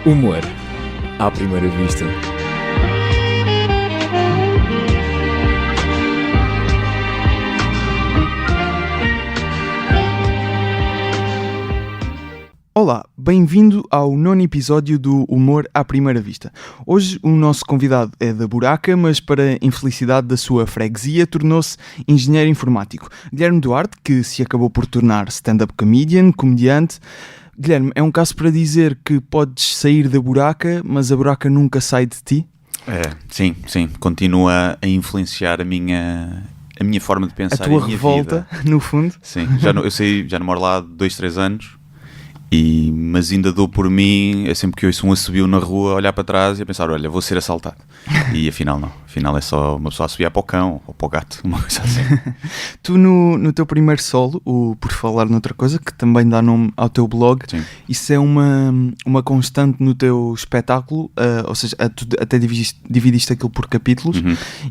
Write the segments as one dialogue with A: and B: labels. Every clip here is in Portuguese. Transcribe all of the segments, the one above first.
A: Humor à primeira vista.
B: Olá, bem-vindo ao 9º episódio do Humor à Primeira Vista. Hoje o nosso convidado é da Buraca, mas para infelicidade da sua freguesia tornou-se engenheiro informático. Guilherme Duarte, que se acabou por tornar stand-up comedian, comediante. Guilherme, é um caso para dizer que podes sair da buraca, mas a buraca nunca sai de ti?
C: Sim, continua a influenciar a minha forma de pensar,
B: a tua
C: e a minha
B: revolta,
C: vida.
B: No fundo.
C: Sim, já não moro lá há 2-3 anos, mas ainda dou por mim, é sempre que ouço um assobio na rua, olhar para trás e a pensar, olha, vou ser assaltado. E afinal não, afinal é só uma pessoa assobiar para o cão ou para o gato, uma coisa assim.
B: Tu no teu primeiro solo, o Por Falar Noutra Coisa, que também dá nome ao teu blog,
C: Sim.
B: Isso é uma constante no teu espetáculo, ou seja, tu até dividiste aquilo por capítulos,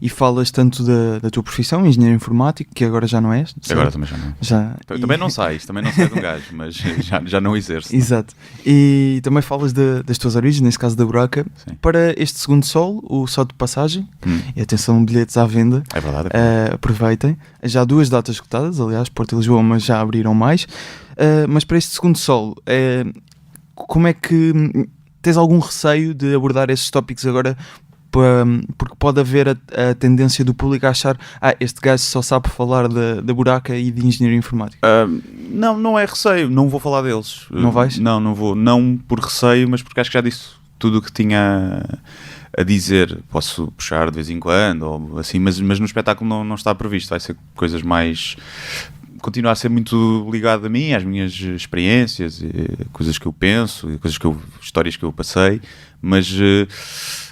B: e falas tanto da tua profissão, engenheiro informático, que agora já não és.
C: Agora também já não. Também não sai de um gajo, mas já não exerço.
B: Exato. E também falas das tuas origens, nesse caso da buraca.
C: Sim.
B: Para este segundo solo, o Só de Passagem, e atenção, bilhetes à venda.
C: É verdade.
B: Aproveitem. Já há 2 datas esgotadas, aliás, Porto e Lisboa, mas já abriram mais. Mas para este segundo solo, como é que tens algum receio de abordar esses tópicos agora? Porque pode haver a tendência do público a achar este gajo só sabe falar da buraca e de engenharia informática.
C: Não é receio, não vou falar deles.
B: Não vais?
C: Não vou, não por receio, mas porque acho que já disse tudo o que tinha a dizer. Posso puxar de vez em quando, ou assim, mas no espetáculo não está previsto, vai ser coisas mais... Continuar a ser muito ligado a mim, às minhas experiências, coisas que eu penso, histórias que eu passei, mas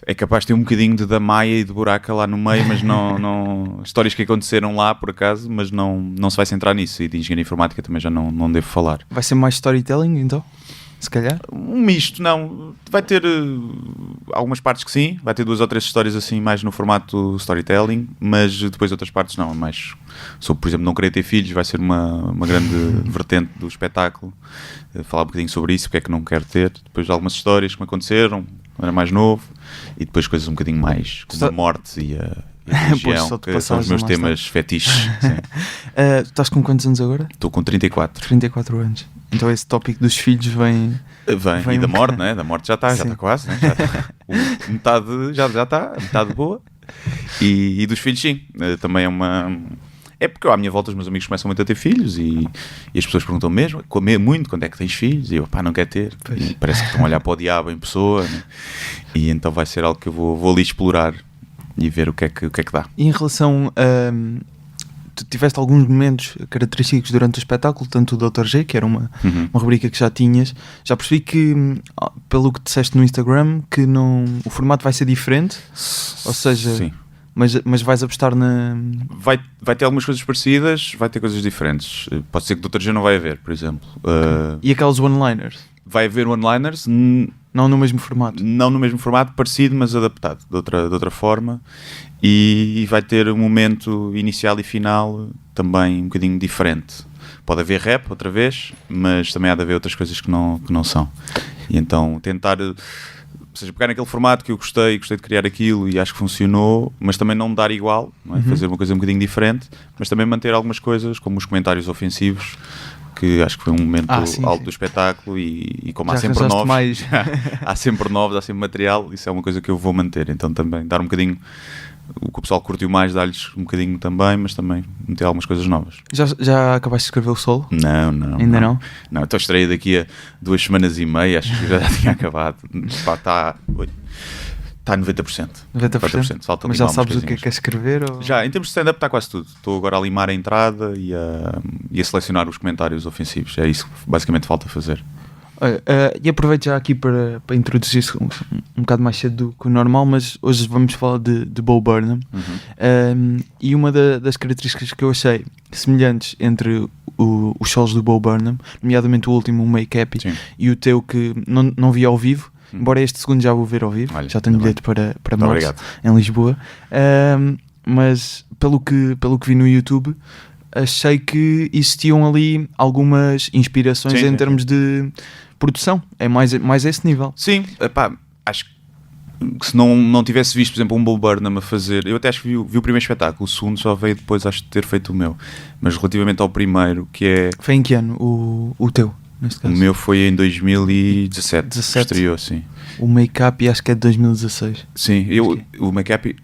C: é capaz de ter um bocadinho da Maia e de buraca lá no meio, mas não histórias que aconteceram lá por acaso, mas não se vai centrar nisso, e de engenharia informática também já não devo falar.
B: Vai ser mais storytelling então? Se calhar?
C: Um misto, não. Vai ter algumas partes que sim, vai ter 2 ou 3 histórias assim mais no formato storytelling, mas depois outras partes não, mais sobre, por exemplo, não querer ter filhos, vai ser uma grande vertente do espetáculo, falar um bocadinho sobre isso, porque é que não quero ter, depois algumas histórias que me aconteceram, quando era mais novo, e depois coisas um bocadinho mais, como a morte e a religião, que são os meus temas fetiches.
B: Tu estás com quantos anos agora?
C: Estou com 34.
B: 34 anos. Então esse tópico dos filhos vem
C: e da morte, né? Da morte já está quase, né? Metade já está, metade boa. E dos filhos, sim. Também é uma... É porque à minha volta os meus amigos começam muito a ter filhos e as pessoas perguntam mesmo, muito, quando é que tens filhos? E eu, não quero ter. E parece que estão a olhar para o diabo em pessoa, né? E então vai ser algo que eu vou ali explorar e ver o que é que dá.
B: E em relação a... Tu tiveste alguns momentos característicos durante o espetáculo, tanto o Dr. G, que era uma rubrica que já tinhas. Já percebi que, pelo que disseste no Instagram, que o formato vai ser diferente. Ou seja,
C: sim.
B: Mas vais apostar na...
C: Vai ter algumas coisas parecidas, vai ter coisas diferentes. Pode ser que o Dr. G não vai haver, por exemplo.
B: E aqueles one-liners?
C: Vai haver one-liners...
B: Não no mesmo formato?
C: Não no mesmo formato, parecido, mas adaptado de outra forma. E vai ter um momento inicial e final também um bocadinho diferente. Pode haver rap outra vez, mas também há de haver outras coisas que não são. E então tentar... Ou seja, pegar naquele formato que eu gostei de criar aquilo e acho que funcionou, mas também não dar igual, não é? Fazer uma coisa um bocadinho diferente, mas também manter algumas coisas, como os comentários ofensivos, que acho que foi um momento alto do espetáculo, e como há sempre novos, há sempre novos, há sempre material, isso é uma coisa que eu vou manter. Então também dar um bocadinho, o que o pessoal curtiu mais, dar-lhes um bocadinho também, mas também meter algumas coisas novas. Já acabaste de escrever o solo? Não.
B: Ainda não?
C: Não, estou a estreia daqui a 2 semanas e meia, acho que já tinha acabado. Está 90%.
B: 90%?
C: Falta.
B: Mas já sabes o que é que é escrever? Ou...
C: Já, em termos de stand-up está quase tudo. Estou agora a limar a entrada e a selecionar os comentários ofensivos. É isso que basicamente falta fazer.
B: E aproveito já aqui para introduzir-se um bocado mais cedo do que o normal, mas hoje vamos falar de Bo Burnham. E uma das características que eu achei semelhantes entre os solos do Bo Burnham, nomeadamente o último, o Make Happy,
C: e
B: o teu que não vi ao vivo, embora este segundo já vou ver ao vivo.
C: Olha,
B: já tenho bilhete para março, em Lisboa. Mas pelo que vi no YouTube, achei que existiam ali algumas inspirações
C: Sim,
B: em
C: sim,
B: termos de produção. É mais esse nível.
C: Sim, epá, acho que se não tivesse visto, por exemplo, um Bo Burnham a fazer, eu até acho que vi o primeiro espetáculo, o segundo só veio depois, acho de ter feito o meu, mas relativamente ao primeiro, que é...
B: Foi em que ano o teu, neste
C: O
B: caso?
C: meu foi em 2017,
B: 17.
C: estreou, sim.
B: O Make-up acho que é de 2016.
C: Sim, o Make-up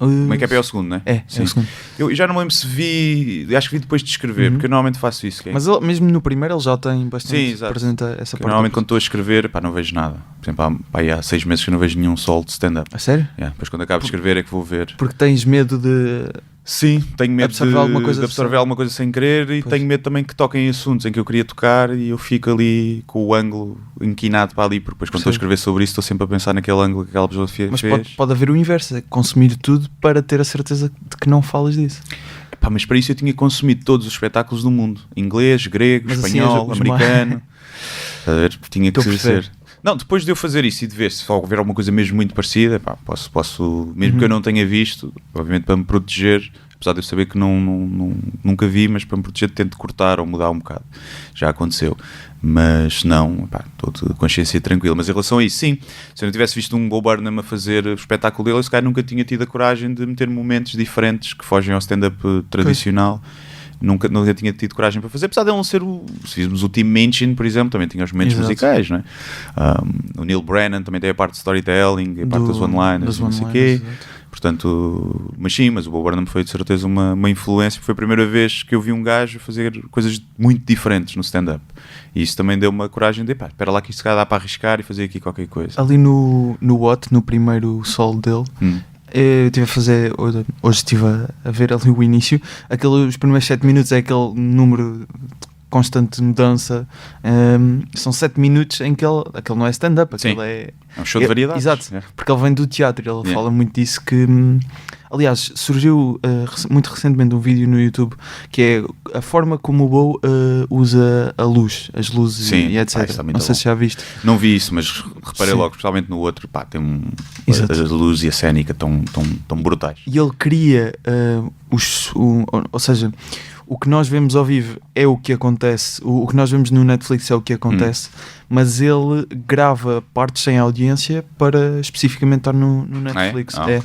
C: é o segundo, não é?
B: É
C: Sim.
B: o segundo.
C: Eu já não me lembro se vi, acho que vi depois de escrever, porque eu normalmente faço isso.
B: Mas ele, mesmo no primeiro ele já tem bastante
C: Sim, exato.
B: presente essa parte.
C: Normalmente quando estou a escrever, não vejo nada. Por exemplo, há 6 meses que eu não vejo nenhum solo de stand-up.
B: A sério?
C: Depois quando acabo de escrever é que vou ver.
B: Porque tens medo de...
C: Sim, tenho medo
B: absorver alguma coisa
C: de absorver alguma coisa sem querer e
B: Pois.
C: tenho medo também que toquem em assuntos em que eu queria tocar e eu fico ali com o ângulo inquinado para ali, porque depois quando estou a escrever sobre isso estou sempre a pensar naquele ângulo que aquela pessoa fez.
B: Mas pode haver o inverso, é consumir tudo para ter a certeza de que não falas disso.
C: Mas para isso eu tinha consumido todos os espetáculos do mundo. Inglês, grego,
B: Mas assim,
C: espanhol,
B: os
C: americano. Estás a ver? Tinha que
B: Estou a perceber.
C: ser. Não, depois de eu fazer isso e de ver se houver alguma coisa mesmo muito parecida, posso mesmo que eu não tenha visto, obviamente para me proteger, apesar de eu saber que nunca vi, mas para me proteger tento cortar ou mudar um bocado. Já aconteceu. Mas não, estou de consciência tranquila. Mas em relação a isso, sim, se eu não tivesse visto um Bo Burnham a fazer o espetáculo dele, eu se calhar nunca tinha tido a coragem de meter momentos diferentes que fogem ao stand-up tradicional. Nunca tinha tido coragem para fazer, apesar de ele não ser se fizermos o Team Minchin, por exemplo, também tinha os momentos
B: Exato.
C: musicais, não é? O Neil Brennan também tem a parte de storytelling, a parte das one-liners, não sei o quê. Portanto, mas o Bo Burnham foi de certeza uma influência, foi a primeira vez que eu vi um gajo fazer coisas muito diferentes no stand-up. E isso também deu uma coragem de, espera lá que isto dá para arriscar e fazer aqui qualquer coisa.
B: Ali no What, no primeiro solo dele, eu estive a fazer, hoje estive a ver ali o início, os primeiros 7 minutos é aquele número de constante mudança, são 7 minutos em que aquele não é stand-up, aquele é
C: um show de variedades.
B: Exato, porque ele vem do teatro, ele fala muito disso que... Aliás, surgiu muito recentemente um vídeo no YouTube que é a forma como o Bo usa a luz, as luzes e etc. Não sei se já viste.
C: Não vi isso, mas reparei logo, especialmente no outro, tem a luz e a cénica tão brutais.
B: E ele cria ou seja, o que nós vemos ao vivo é o que acontece, o que nós vemos no Netflix é o que acontece, mas ele grava partes sem audiência para especificamente estar no Netflix.
C: Okay.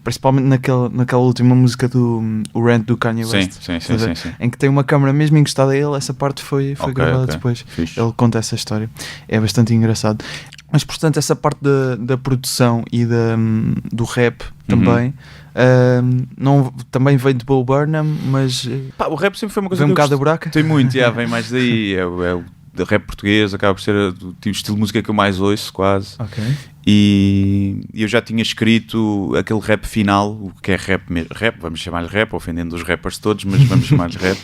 B: Principalmente naquela última música do o Rant do Kanye West,
C: sim.
B: em que tem uma câmera mesmo encostada a ele, essa parte foi gravada depois.
C: Fixe.
B: Ele conta essa história, é bastante engraçado. Mas portanto essa parte da produção e do rap também também veio de Bo Burnham, mas
C: o rap sempre foi uma coisa
B: vem um
C: que eu
B: bocado da buraca.
C: tem muito, vem mais daí, é o rap português, acaba por ser o estilo de música que eu mais ouço quase. E eu já tinha escrito aquele rap final, o que é rap mesmo, vamos chamar-lhe rap, ofendendo os rappers todos, mas vamos chamar-lhe rap.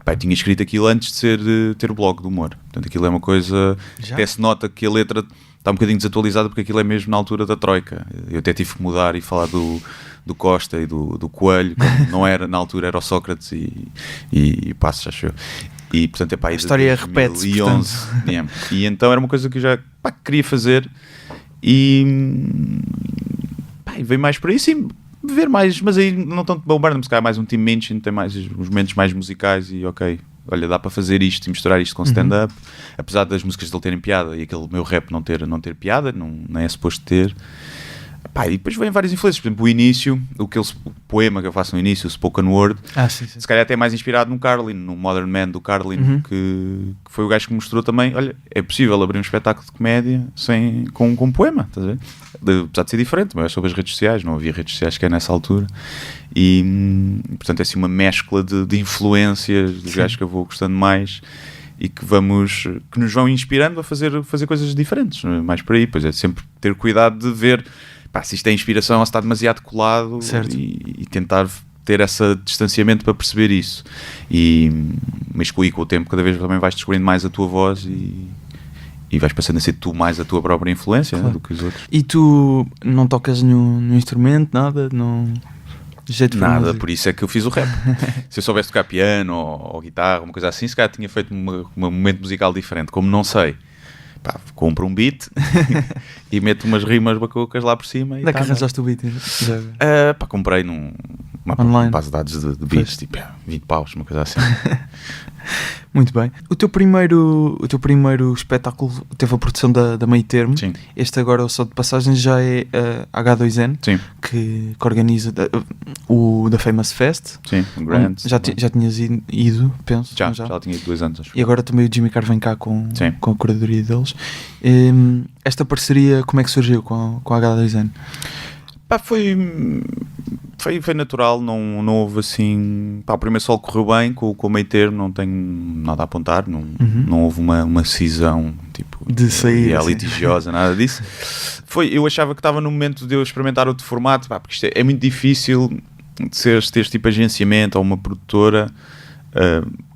C: Eu tinha escrito aquilo antes de ter o blog do humor, portanto aquilo é uma coisa, até se nota que a letra está um bocadinho desatualizada porque aquilo é mesmo na altura da Troika. Eu até tive que mudar e falar do Costa e do Coelho, não era, na altura era o Sócrates e Passos, acho eu. E portanto
B: a história repete-se,
C: 2011. E então era uma coisa que eu já queria fazer e veio mais por aí, sim, ver mais, mas aí não tanto Bo Burnham, se calhar mais um Team Minchin, tem mais uns momentos mais musicais e olha, dá para fazer isto e misturar isto com stand-up, apesar das músicas dele terem piada e aquele meu rap não ter piada, nem é suposto ter. E depois vêm várias influências, por exemplo, o início, o poema que eu faço no início, o Spoken Word,
B: sim.
C: se calhar até mais inspirado no Carlin, no Modern Man do Carlin, que foi o gajo que mostrou também, olha, é possível abrir um espetáculo de comédia com um poema, estás a ver? Apesar de ser diferente, mas é sobre as redes sociais, não havia redes sociais que é nessa altura, e portanto é assim uma mescla de influências dos gajos que eu vou gostando mais e que nos vão inspirando a fazer coisas diferentes, mais por aí. Pois é, sempre ter cuidado de ver se isto é inspiração ou se está demasiado colado e tentar ter esse distanciamento para perceber isso. Mas com o tempo cada vez também vais descobrindo mais a tua voz e vais passando a ser tu mais a tua própria influência, do que os outros.
B: E tu não tocas no instrumento, nada? Não...
C: Nada, por isso é que eu fiz o rap. Se eu soubesse tocar piano ou guitarra, uma coisa assim, se calhar tinha feito um momento musical diferente. Como não sei, compro um beat e meto umas rimas bacocas lá por cima.
B: Onde é que arranjaste o beat?
C: Comprei
B: online.
C: base de dados de beats, tipo 20 paus, uma coisa assim.
B: Muito bem. O teu primeiro espetáculo teve a produção da Meio Termo.
C: Sim.
B: Este agora, o Só de Passagem, já é a H2N,
C: Sim,
B: que organiza o da Famous Fest.
C: sim, um grande.
B: Já tinhas ido, penso.
C: Já
B: não
C: tinha 2 anos, acho.
B: E agora também o Jimmy Carr vem cá com
C: Sim.
B: a curadoria deles. Esta parceria, como é que surgiu com a H2N?
C: Pá, foi natural, não houve assim. Pá, o primeiro solo correu bem, com o Meio Termo, não tenho nada a apontar, não houve uma decisão tipo
B: De sair, assim.
C: litigiosa, nada disso. Eu achava que estava no momento de eu experimentar outro formato, pá, porque isto é muito difícil de ter tipo agenciamento ou uma produtora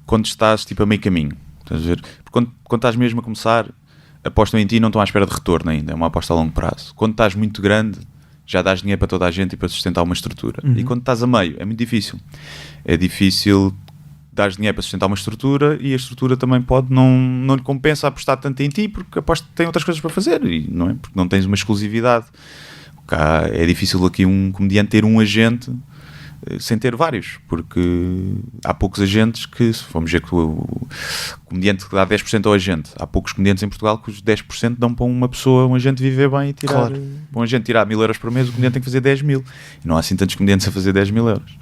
C: quando estás tipo a meio caminho. Estás a ver? Porque quando estás mesmo a começar, apostam em ti e não estão à espera de retorno ainda, é uma aposta a longo prazo. Quando estás muito grande, já dás dinheiro para toda a gente e para sustentar uma estrutura. E quando estás a meio, é muito difícil. É difícil dar dinheiro para sustentar uma estrutura e a estrutura também não lhe compensa apostar tanto em ti porque aposta que tem outras coisas para fazer, e não é? Porque não tens uma exclusividade. Cá é difícil aqui um comediante ter um agente sem ter vários, porque há poucos agentes que, se vamos ver que o comediante que dá 10% ao agente, há poucos comediantes em Portugal que os 10% dão para uma pessoa, um agente viver bem e tirar,
B: claro.
C: Para um agente tirar 1.000 euros por mês, o comediante tem que fazer 10.000, e não há assim tantos comediantes a fazer 10.000 euros.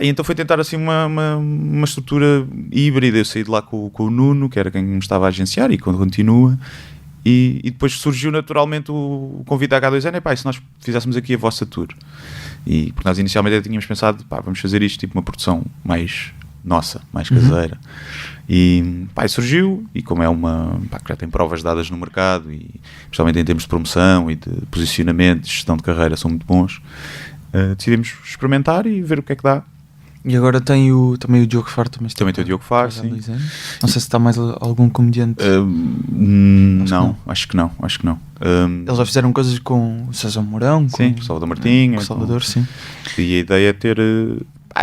C: E então foi tentar assim uma estrutura híbrida. Eu saí de lá com o Nuno, que era quem me estava a agenciar e quando continua, e depois surgiu naturalmente o convite da H2N, e se nós fizéssemos aqui a vossa tour. E porque nós inicialmente tínhamos pensado, vamos fazer isto tipo uma produção mais nossa, mais caseira. E surgiu, e como é que já tem provas dadas no mercado, e especialmente em termos de promoção e de posicionamento, de gestão de carreira, são muito bons, decidimos experimentar e ver o que é que dá.
B: E agora tem também o Diogo Faro. Também
C: tem o Diogo Faro, sim.
B: Não sei se está mais algum comediante.
C: Não, acho que não.
B: Eles já fizeram coisas com o César Mourão,
C: sim, com o Salvador Martinha.
B: Com o Salvador, sim.
C: E a ideia é ter...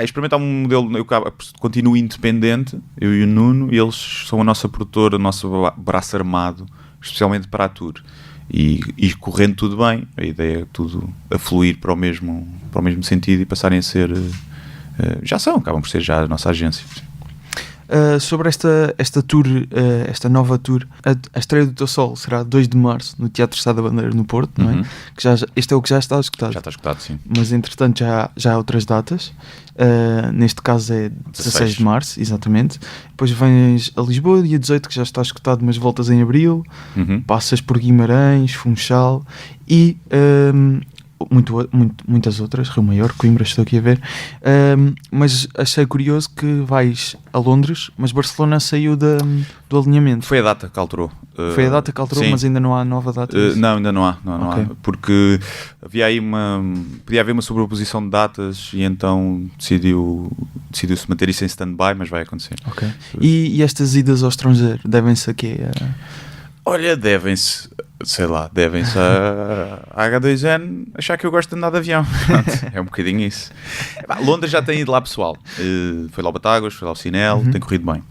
C: experimentar um modelo... Eu continuo independente, eu e o Nuno, e eles são a nossa produtora, o nosso braço armado, especialmente para a tour. E correndo tudo bem, a ideia é tudo a fluir para o mesmo sentido e passarem a ser... acabam por ser já a nossa agência.
B: Sobre esta tour, esta nova tour, a estreia do teu solo será 2 de março no Teatro Estado da Bandeira, no Porto, não é? Que este é o que já está escutado.
C: Já está escutado, sim.
B: Mas entretanto já há outras datas. Neste caso é 16 de março, exatamente. Depois vens a Lisboa, dia 18, que já está escutado, mas voltas em abril. Passas por Guimarães, Funchal e... muitas outras, Rio Maior, Coimbra, estou aqui a ver, mas achei curioso que vais a Londres, mas Barcelona saiu do alinhamento.
C: Foi a data que alterou.
B: Foi a data que alterou, mas ainda não há nova data?
C: Não, ainda não há,
B: Okay.
C: há, porque havia aí podia haver uma sobreposição de datas e então decidiu-se manter isso em stand-by, mas vai acontecer.
B: Okay. E estas idas ao estrangeiro, devem-se a quê?
C: Olha, devem-se à H2N achar que eu gosto de andar de avião. É um bocadinho isso. Londres já tem ido lá pessoal. Foi lá ao Batáguas, foi lá ao Cinel, tem corrido bem.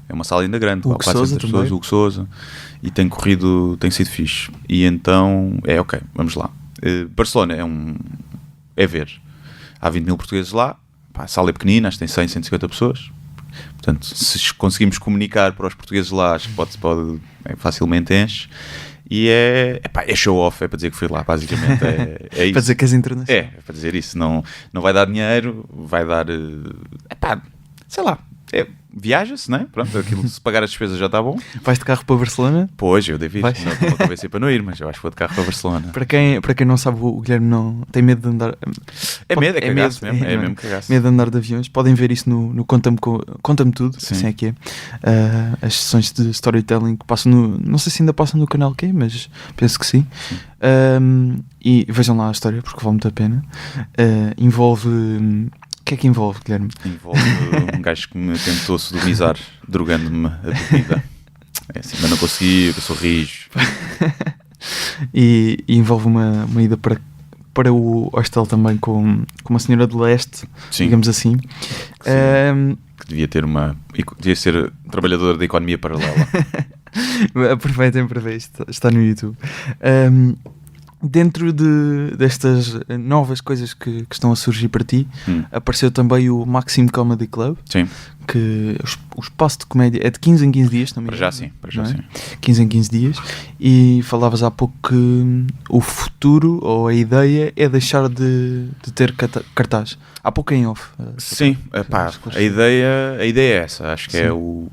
C: É uma sala ainda grande,
B: Hugo Sousa
C: pessoas, Hugo Sousa, e tem sido fixe. E então, ok, vamos lá. Barcelona é ver. Há 20 mil portugueses lá, a sala é pequenina, acho que tem 100, 150 pessoas. Portanto, se conseguimos comunicar para os portugueses lá, acho que pode facilmente enche. E é show-off, é para dizer que fui lá, basicamente. É isso.
B: Para dizer que és internacional.
C: É para dizer isso. Não vai dar dinheiro, vai dar... sei lá. Viaja-se, não é? Pronto, aquilo, se pagar as despesas já está bom.
B: Vais de carro para Barcelona?
C: Pois, eu devo ir. Não estou a convencer para não ir, mas eu acho que vou de carro para Barcelona.
B: Para quem não sabe, o Guilherme não tem medo de andar...
C: É cagaço mesmo. É mesmo cagaço.
B: Medo de andar de aviões. Podem ver isso no Conta-me Tudo,
C: sim.
B: Assim é que é. As sessões de storytelling que passam não sei se ainda passam no canal Q, mas penso que sim. E vejam lá a história, porque vale muito a pena. Envolve... O que é que envolve, Guilherme?
C: Envolve um gajo que me tentou sodomizar, drogando-me a bebida. É assim, mas não consegui, eu sou rijo.
B: E envolve uma ida para o hostel também com uma senhora de leste,
C: sim,
B: digamos assim.
C: Que devia ser trabalhadora da economia paralela.
B: Aproveitem para ver, está no YouTube. dentro destas novas coisas que estão a surgir para ti, apareceu também o Maxim Comedy Club.
C: Sim.
B: Que o espaço de comédia é de 15 em 15 dias também.
C: Para já sim, para já sim.
B: 15 em 15 dias. E falavas há pouco que o futuro, ou a ideia, é deixar de ter cartaz. Há pouco em off.
C: Sim, a ideia é essa. Acho que
B: Sim.
C: é
B: Ou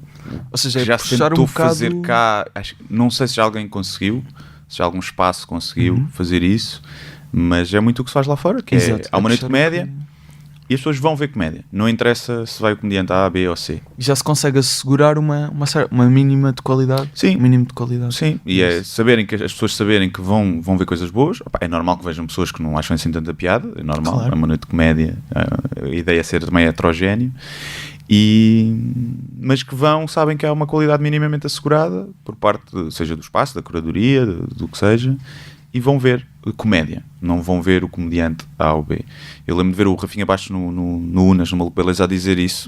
B: seja,
C: já
B: é
C: se
B: puxar
C: tentou
B: um bocado...
C: fazer cá. Não sei se já alguém conseguiu, se já algum espaço conseguiu fazer isso, mas é muito o que se faz lá fora, que
B: Exato,
C: há uma noite de
B: puxar
C: comédia e as pessoas vão ver comédia. Não interessa se vai o comediante A, B ou C.
B: E já se consegue assegurar uma mínima de qualidade.
C: Sim.
B: Um mínimo de qualidade.
C: Sim, e é saberem que as pessoas saberem que vão ver coisas boas. É normal que vejam pessoas que não acham assim tanta piada, é normal,
B: Claro.
C: É uma noite de comédia, a ideia é ser também heterogéneo, mas que sabem que há uma qualidade minimamente assegurada por parte, seja do espaço, da curadoria, do que seja, e vão ver comédia, não vão ver o comediante A ou B. Eu lembro de ver o Rafinha Bastos no Unas, no Maluco Beleza, a dizer isso,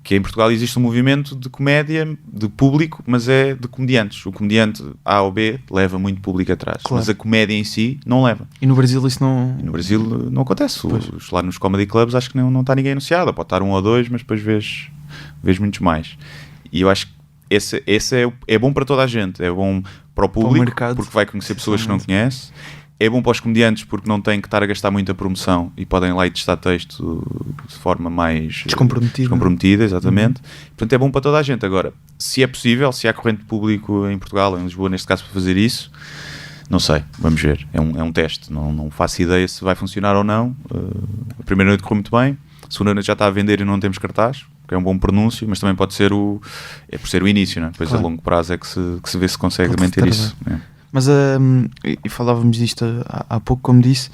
C: que em Portugal existe um movimento de comédia, de público, mas é de comediantes. O comediante A ou B leva muito público atrás,
B: Claro.
C: mas a comédia em si não leva.
B: E no Brasil isso não...
C: E no Brasil não acontece. Lá nos comedy clubs acho que não está ninguém anunciado. Pode estar um ou dois, mas depois vês muitos mais. E eu acho que esse é bom para toda a gente. É bom para o público,
B: mercado,
C: porque vai conhecer pessoas que não conhece. É bom para os comediantes porque não têm que estar a gastar muita promoção e podem ir lá e testar texto de forma mais descomprometida, exatamente. Portanto, é bom para toda a gente. Agora, se é possível, se há corrente de público em Portugal, em Lisboa, neste caso, para fazer isso, não sei, vamos ver. É um teste. Não faço ideia se vai funcionar ou não. A primeira noite correu muito bem. A segunda noite já está a vender e não temos cartaz, que é um bom pronúncio, mas também pode ser por ser o início, não é? Depois a longo prazo é que se vê se consegue manter isso.
B: Mas, e falávamos disto há pouco, como disse,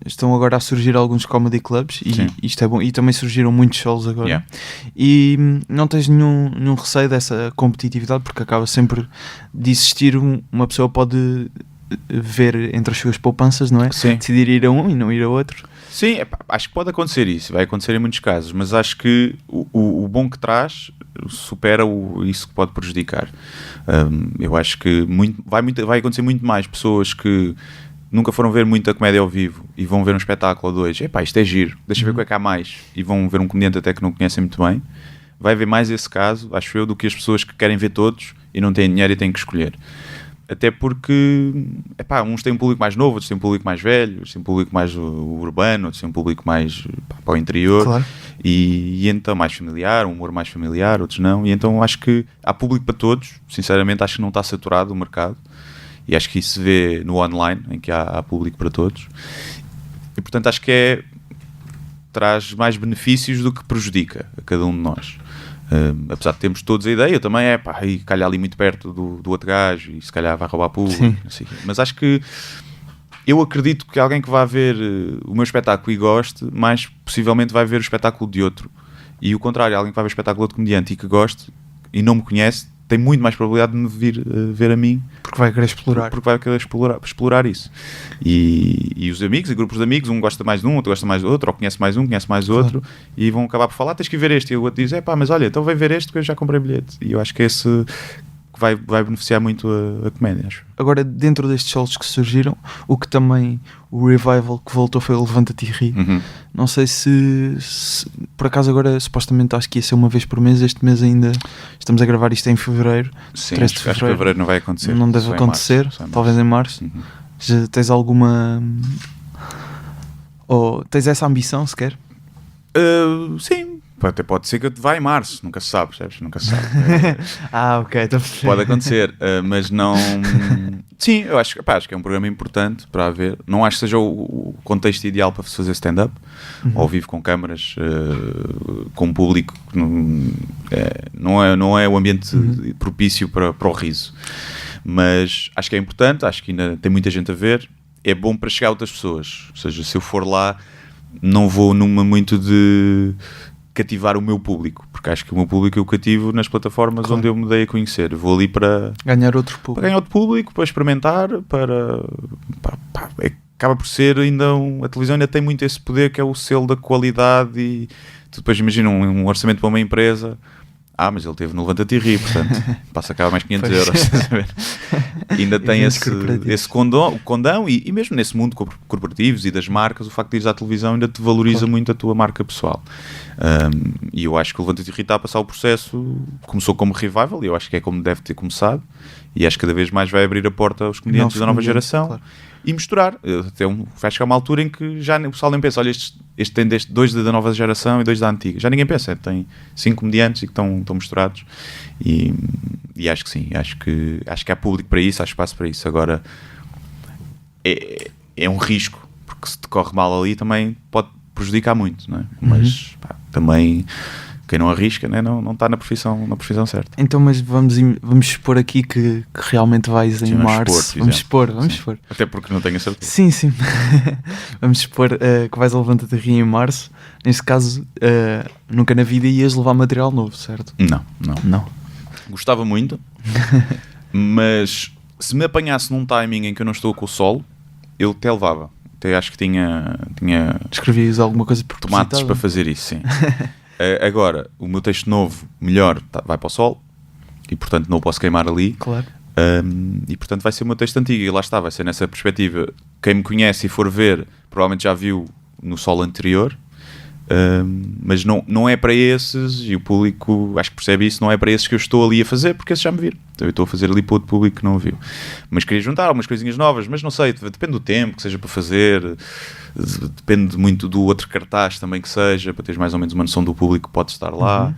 B: estão agora a surgir alguns comedy clubs e isto é bom, e também surgiram muitos shows agora.
C: Yeah.
B: E não tens nenhum receio dessa competitividade, porque acaba sempre de existir uma pessoa pode ver entre as suas poupanças, não é?
C: Sim.
B: Decidir ir a um e não ir a outro.
C: Sim, acho que pode acontecer isso, vai acontecer em muitos casos, mas acho que o bom que traz supera isso que pode prejudicar. Eu acho que vai acontecer muito mais pessoas que nunca foram ver muita comédia ao vivo e vão ver um espetáculo ou dois, isto é giro, deixa ver o que é que há mais, e vão ver um comediante até que não conhecem muito bem. Vai haver mais esse caso, acho eu, do que as pessoas que querem ver todos e não têm dinheiro e têm que escolher. Até porque, uns têm um público mais novo, outros têm um público mais velho, outros têm um público mais urbano, outros têm um público mais para o interior.
B: Claro.
C: E então mais familiar, um humor mais familiar, outros não. E então acho que há público para todos. Sinceramente, acho que não está saturado o mercado. E acho que isso se vê no online, em que há público para todos. E portanto acho que traz mais benefícios do que prejudica a cada um de nós. Apesar de termos todos a ideia, eu também e calhar ali muito perto do outro gajo e se calhar vai roubar público, assim. Mas acho que eu acredito que alguém que vá ver o meu espetáculo e goste, mais possivelmente vai ver o espetáculo de outro, e o contrário, alguém que vai ver o espetáculo de outro comediante e que goste e não me conhece, tem muito mais probabilidade de me vir ver a mim,
B: porque vai querer explorar.
C: Porque vai querer explorar isso. E os amigos e grupos de amigos, um gosta mais de um, outro gosta mais do outro, ou conhece mais um, conhece mais outro, e vão acabar por falar, tens que ver este, e o outro diz, mas olha, então vem ver este que eu já comprei bilhete. E eu acho que esse vai beneficiar muito a comédia, acho.
B: Agora, dentro destes shows que surgiram, o que também, o revival que voltou foi o Levanta-te e Ri. Não sei se por acaso agora, supostamente acho que ia ser uma vez por mês, este mês ainda estamos a gravar isto em fevereiro.
C: Sim, acho que fevereiro não vai acontecer.
B: Não deve acontecer, talvez em março. Já tens alguma... ou tens essa ambição sequer?
C: Sim. Até pode ser que vá em março, nunca se sabe, percebes? Nunca se sabe.
B: Ok,
C: pode acontecer, mas não... Sim, eu acho que é um programa importante para haver. Não acho que seja o contexto ideal para fazer stand-up, ao vivo com câmaras, com um público que não é o ambiente propício para o riso. Mas acho que é importante, acho que ainda tem muita gente a ver. É bom para chegar a outras pessoas. Ou seja, se eu for lá, não vou numa muito de cativar o meu público, porque acho que o meu público eu cativo nas plataformas onde eu me dei a conhecer. Eu vou ali para
B: ganhar outro público,
C: para experimentar, acaba por ser ainda a televisão ainda tem muito esse poder que é o selo da qualidade. E tu depois imagina um orçamento para uma empresa, Mas ele teve no Levanta-te e Ri, portanto, passa cá mais 500 euros. Ainda tem esse condão e mesmo nesse mundo corporativos e das marcas, o facto de ires à televisão ainda te valoriza muito a tua marca pessoal. E eu acho que o Levanta-te e Ri está a passar o processo, começou como revival, e eu acho que é como deve ter começado, e acho que cada vez mais vai abrir a porta aos comediantes da nova geração. Claro. E misturar, vai chegar uma altura em que já o pessoal nem pensa, olha, este tem 2 da nova geração e 2 da antiga, já ninguém pensa, tem 5 comediantes e que estão misturados, e acho que sim, acho que há público para isso, há espaço para isso. Agora é um risco, porque se te corre mal ali também pode prejudicar muito, não é? Mas também quem não arrisca, né, não está na profissão certa.
B: Então, mas vamos expor aqui que realmente vais em março. Vamos expor.
C: Até porque não tenho a certeza.
B: Sim. Vamos expor que vais a Levanta-te e Ri em março. Neste caso, nunca na vida ias levar material novo, certo?
C: Não. Gostava muito, mas se me apanhasse num timing em que eu não estou com o solo, eu até levava. Até acho que tinha
B: Escrevias alguma coisa por
C: tomates para fazer isso, sim. Agora, o meu texto novo, melhor, vai para o sol, e portanto não o posso queimar ali.
B: Claro.
C: E portanto vai ser o meu texto antigo, e lá está, vai ser nessa perspectiva. Quem me conhece e for ver, provavelmente já viu no sol anterior, mas não é para esses, e o público acho que percebe isso, não é para esses que eu estou ali a fazer, porque esses já me viram. Então eu estou a fazer ali para outro público que não o viu. Mas queria juntar algumas coisinhas novas, mas não sei, depende do tempo que seja para fazer, depende muito do outro cartaz também que seja, para teres mais ou menos uma noção do público que pode estar lá.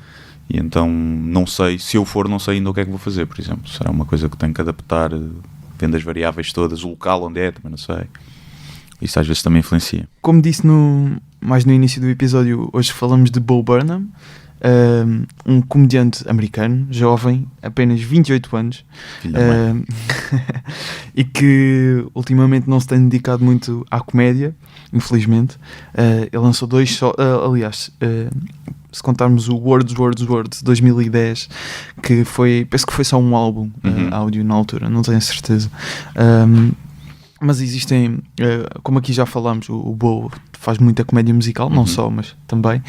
C: E então não sei, se eu for, não sei ainda o que é que vou fazer, por exemplo. Será uma coisa que tenho que adaptar, vendo as variáveis todas, o local onde é, também não sei. Isso às vezes também influencia.
B: Como disse mais no início do episódio, hoje falamos de Bo Burnham, um comediante americano, jovem, apenas 28 anos, e que ultimamente não se tem dedicado muito à comédia, infelizmente. Ele lançou 2 aliás, se contarmos o Words 2010, que penso que foi só um álbum áudio na altura, não tenho certeza. Mas existem, como aqui já falámos, o Bo faz muita comédia musical, não só, mas também.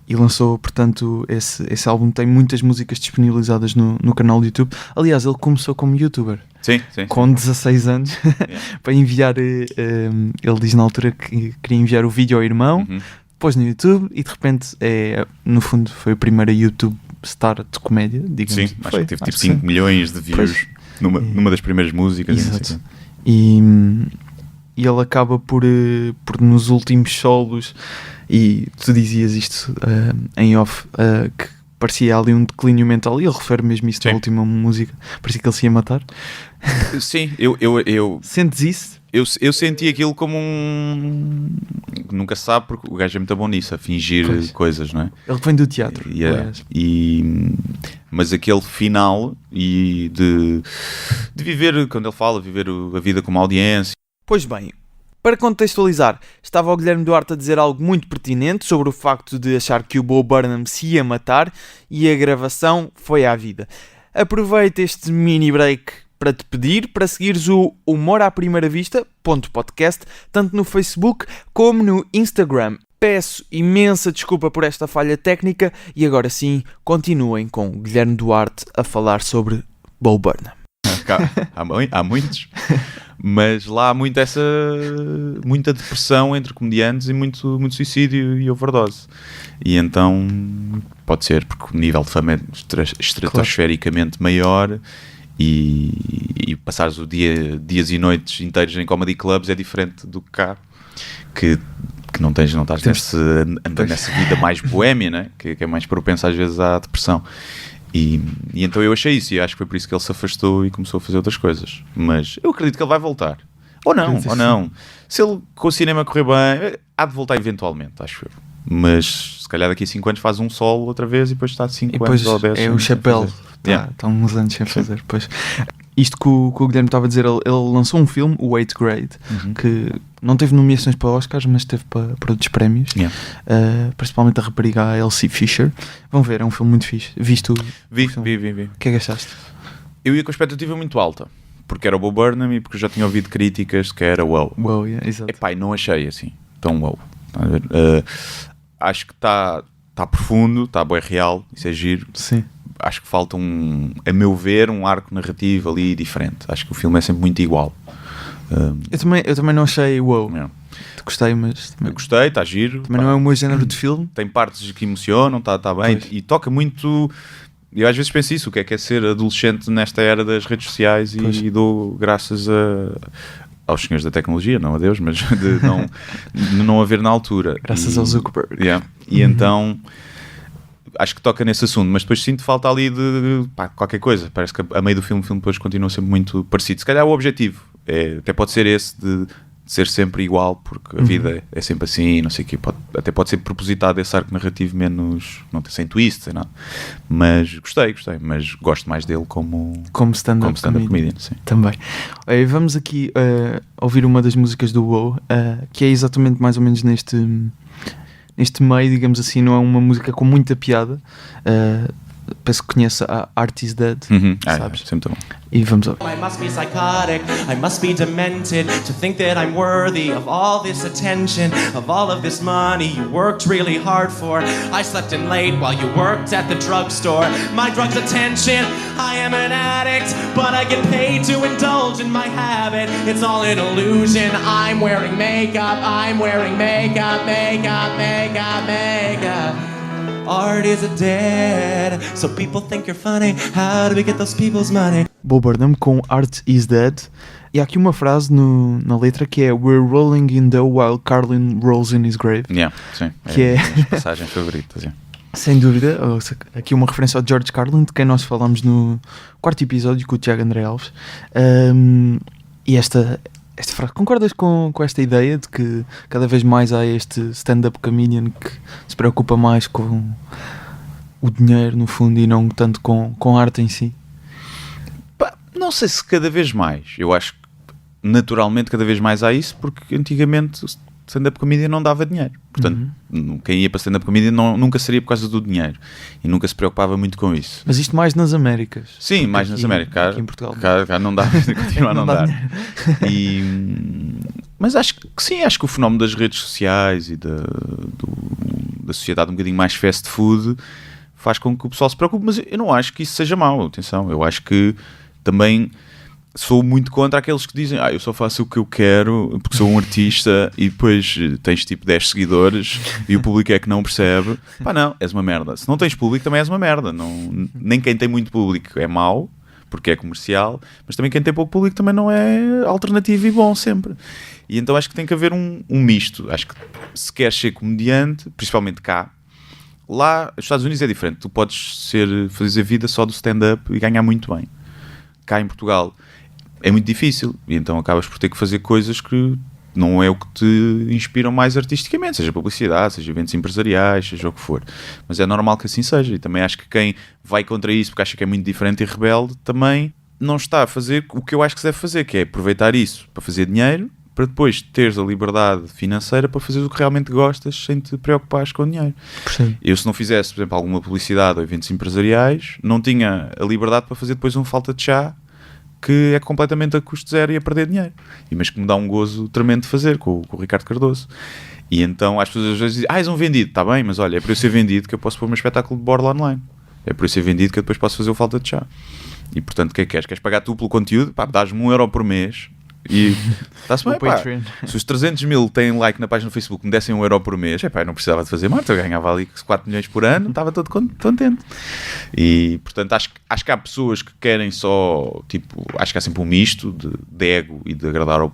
B: E lançou, portanto, esse álbum tem muitas músicas disponibilizadas no canal do YouTube. Aliás, ele começou como youtuber.
C: Sim.
B: Com 16 anos, para enviar, ele diz na altura que queria enviar o vídeo ao irmão, pôs no YouTube e de repente, no fundo, foi a primeira YouTube star de comédia, digamos.
C: Sim, acho que teve tipo 5 milhões de views numa das primeiras músicas.
B: Exato. E ele acaba por nos últimos solos, e tu dizias isto em off, que parecia ali um declínio mental, e ele refere mesmo isso na última música, parecia que ele se ia matar.
C: Sim, eu
B: sentes isso?
C: Eu senti aquilo como nunca se sabe, porque o gajo é muito bom nisso, a fingir coisas, não é?
B: Ele vem do teatro.
C: Mas aquele final e de viver, quando ele fala, viver a vida como audiência.
B: Pois bem, para contextualizar, estava o Guilherme Duarte a dizer algo muito pertinente sobre o facto de achar que o Bo Burnham se ia matar, e a gravação foi à vida. Aproveita este mini break para te pedir para seguires o Humor à Primeira Vista .podcast, tanto no Facebook como no Instagram. Peço imensa desculpa por esta falha técnica, e agora sim, continuem com o Guilherme Duarte a falar sobre Bo Burnham.
C: Há muitos, mas lá há muita depressão entre comediantes e muito muito e overdose. E então pode ser porque o nível de fama é estratosfericamente maior, e passares o dias e noites inteiros em comedy clubs é diferente do que cá, que não estás nessa vida mais boémia, né? que é mais propensa às vezes à depressão. E então eu achei isso, e acho que foi por isso que ele se afastou e começou a fazer outras coisas. Mas eu acredito que ele vai voltar. Ou não. Se ele com o cinema correr bem, há de voltar eventualmente, acho eu. Mas se calhar daqui a 5 anos faz um solo outra vez, e depois está 5 anos ou 10
B: anos. É o chapéu, está uns anos sem fazer. Pois. Isto que o Guilherme estava a dizer, ele lançou um filme, o 8th Grade, que não teve nomeações para Oscars, mas teve para outros prémios, principalmente a rapariga Elsie Fisher. Vão ver, é um filme muito fixe. Viste o filme? Vi. O que é que achaste?
C: Eu ia com a expectativa muito alta, porque era o Bo Burnham e porque eu já tinha ouvido críticas que era wow.
B: Exato.
C: Epá, não achei assim tão wow. Acho que está está profundo, está bem real, isso é giro.
B: Sim.
C: Acho que falta a meu ver, um arco narrativo ali diferente. Acho que o filme é sempre muito igual.
B: Eu também não achei wow.
C: Yeah.
B: Gostei, mas também,
C: Eu gostei, está giro.
B: também não é o meu género de filme.
C: Tem partes que emocionam, está bem.
B: Pois.
C: E toca muito. Eu às vezes penso isso, o que é ser adolescente nesta era das redes sociais
B: Pois.
C: e dou graças aos senhores da tecnologia, não a Deus, mas de não haver na altura.
B: Graças ao Zuckerberg.
C: Yeah. E então acho que toca nesse assunto, mas depois sinto falta ali de qualquer coisa. Parece que a meio do filme, o filme depois continua sempre muito parecido. Se calhar o objetivo até pode ser esse de ser sempre igual, porque a vida é sempre assim, não sei o quê. Até pode ser propositado esse arco narrativo menos, não tem sem twist, sem nada. Mas gostei, mas gosto mais dele como
B: Como stand-up
C: comedian, sim.
B: Também. Vamos aqui ouvir uma das músicas do WoW, que é exatamente mais ou menos neste meio, digamos assim. Não é uma música com muita piada. Penso que conheço a Art is Dead, sabes?
C: Sempre bom.
B: E vamos ouvir.
D: I must be psychotic, I must be demented to think that I'm worthy of all this attention, of all of this money you worked really hard for. I slept in late while you worked at the drugstore. My drug's attention, I am an addict, but I get paid to indulge in my habit. It's all an illusion, I'm wearing makeup, makeup, makeup. Art is dead, so people think you're funny. How do we get those people's money?
B: Bo Burnham com Art is Dead. E há aqui uma frase na letra que é We're rolling in dough while Carlin rolls in his grave.
C: Yeah, sim.
B: Que é
C: as passagens favoritas. Yeah.
B: Sem dúvida, aqui uma referência ao George Carlin, de quem nós falámos no 4º episódio com o Tiago André Alves. E esta frase, concordas com esta ideia de que cada vez mais há este stand-up comedian que se preocupa mais com o dinheiro no fundo e não tanto com a arte em si?
C: Não sei se cada vez mais. Eu acho que naturalmente cada vez mais há isso, porque antigamente o stand-up comedian não dava dinheiro. Portanto, quem ia para stand-up comedian nunca seria por causa do dinheiro e nunca se preocupava muito com isso.
B: Mas isto mais nas Américas.
C: Sim, mais nas Américas.
B: Aqui em Portugal.
C: Cá não dá, continua a não dar. Mas acho que sim, acho que o fenómeno das redes sociais e da sociedade um bocadinho mais fast food faz com que o pessoal se preocupe, mas eu não acho que isso seja mau, atenção. Eu acho que também sou muito contra aqueles que dizem eu só faço o que eu quero porque sou um artista e depois tens tipo 10 seguidores e o público é que não percebe. Não, és uma merda. Se não tens público também és uma merda. Nem quem tem muito público é mau porque é comercial, mas também quem tem pouco público também não é alternativo e bom sempre. E então acho que tem que haver um misto. Acho que se queres ser comediante, principalmente cá, lá nos Estados Unidos é diferente. Tu podes fazer a vida só do stand-up e ganhar muito bem. Cá em Portugal é muito difícil e então acabas por ter que fazer coisas que não é o que te inspiram mais artisticamente, seja publicidade, seja eventos empresariais, seja o que for. Mas é normal que assim seja e também acho que quem vai contra isso porque acha que é muito diferente e rebelde também não está a fazer o que eu acho que se deve fazer, que é aproveitar isso para fazer dinheiro, para depois teres a liberdade financeira para fazer o que realmente gostas sem te preocupares com o dinheiro.
B: Sim.
C: Eu, se não fizesse, por exemplo, alguma publicidade ou eventos empresariais, não tinha a liberdade para fazer depois um falta de chá que é completamente a custo zero e a perder dinheiro. Mas que me dá um gozo tremendo de fazer com o Ricardo Cardoso. E então as pessoas às vezes dizem és um vendido, está bem, mas olha, é para eu ser vendido que eu posso pôr o meu espetáculo de borla online. É para eu ser vendido que eu depois posso fazer o falta de chá. E portanto, o que é que queres? Queres pagar tu pelo conteúdo? Dás-me €1 por mês e está-se bem, se os 300 mil têm like na página do Facebook me dessem €1 por mês, eu não precisava de fazer mais, eu ganhava ali 4 milhões por ano, estava todo contente. E portanto acho que há pessoas que querem só, tipo, acho que há sempre um misto de ego e de agradar ou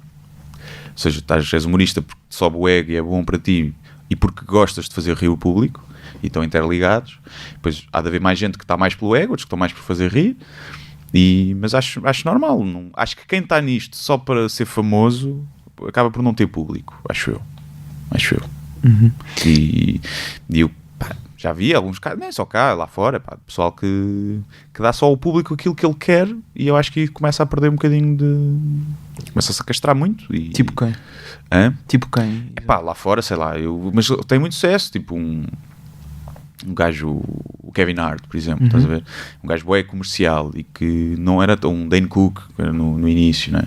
C: seja, és humorista porque sobe o ego e é bom para ti e porque gostas de fazer rir o público e estão interligados. Depois há de haver mais gente que está mais pelo ego, outros que estão mais por fazer rir. Mas acho normal. Acho que quem está nisto só para ser famoso acaba por não ter público, acho eu.
B: Uhum.
C: E eu já vi alguns casos, nem só cá, lá fora, pessoal que dá só ao público aquilo que ele quer e eu acho que começa a perder um bocadinho começa-se a castrar muito.
B: Tipo quem? Tipo quem?
C: Lá fora, sei lá, mas tem muito sucesso, tipo um gajo, o Kevin Hart, por exemplo, estás a ver? Um gajo bué comercial e que não era um Dane Cook no início, não é?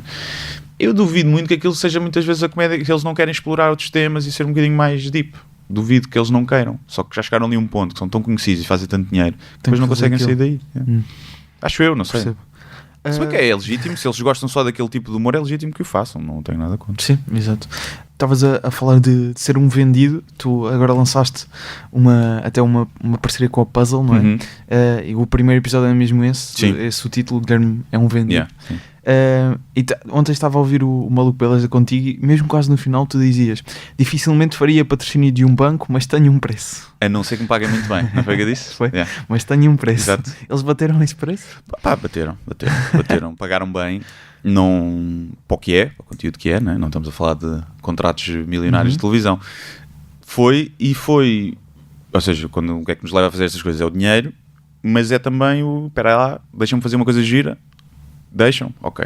C: Eu duvido muito que aquilo seja muitas vezes a comédia, que eles não querem explorar outros temas e ser um bocadinho mais deep. duvido que eles não queiram. Só que já chegaram ali a um ponto que são tão conhecidos e fazem tanto dinheiro, depois não conseguem sair daí. Acho eu, não sei.
B: Percebo.
C: Se bem que é legítimo, se eles gostam só daquele tipo de humor, é legítimo que o façam, não tenho nada contra.
B: Sim, exato. Estavas a falar de ser um vendido, tu agora lançaste até uma parceria com a Puzzle, não é? E o primeiro episódio é mesmo esse,
C: Sim.
B: o título, Guilherme é um vendido.
C: Yeah, sim.
B: Ontem estava a ouvir o Maluco Beleza contigo e mesmo quase no final tu dizias: dificilmente faria patrocínio de um banco, mas tenho um preço.
C: A não ser que me paguem muito bem, não foi o que eu disse?
B: Foi.
C: Yeah.
B: Mas tenho um preço.
C: Exato.
B: Eles bateram esse preço?
C: Pá, bateram, pagaram bem, não, para o que é, para o conteúdo que é, né? Não estamos a falar de contratos milionários de televisão. Foi, ou seja, o que é que nos leva a fazer estas coisas? É o dinheiro, mas é também espera lá, deixam-me fazer uma coisa gira, deixam, ok.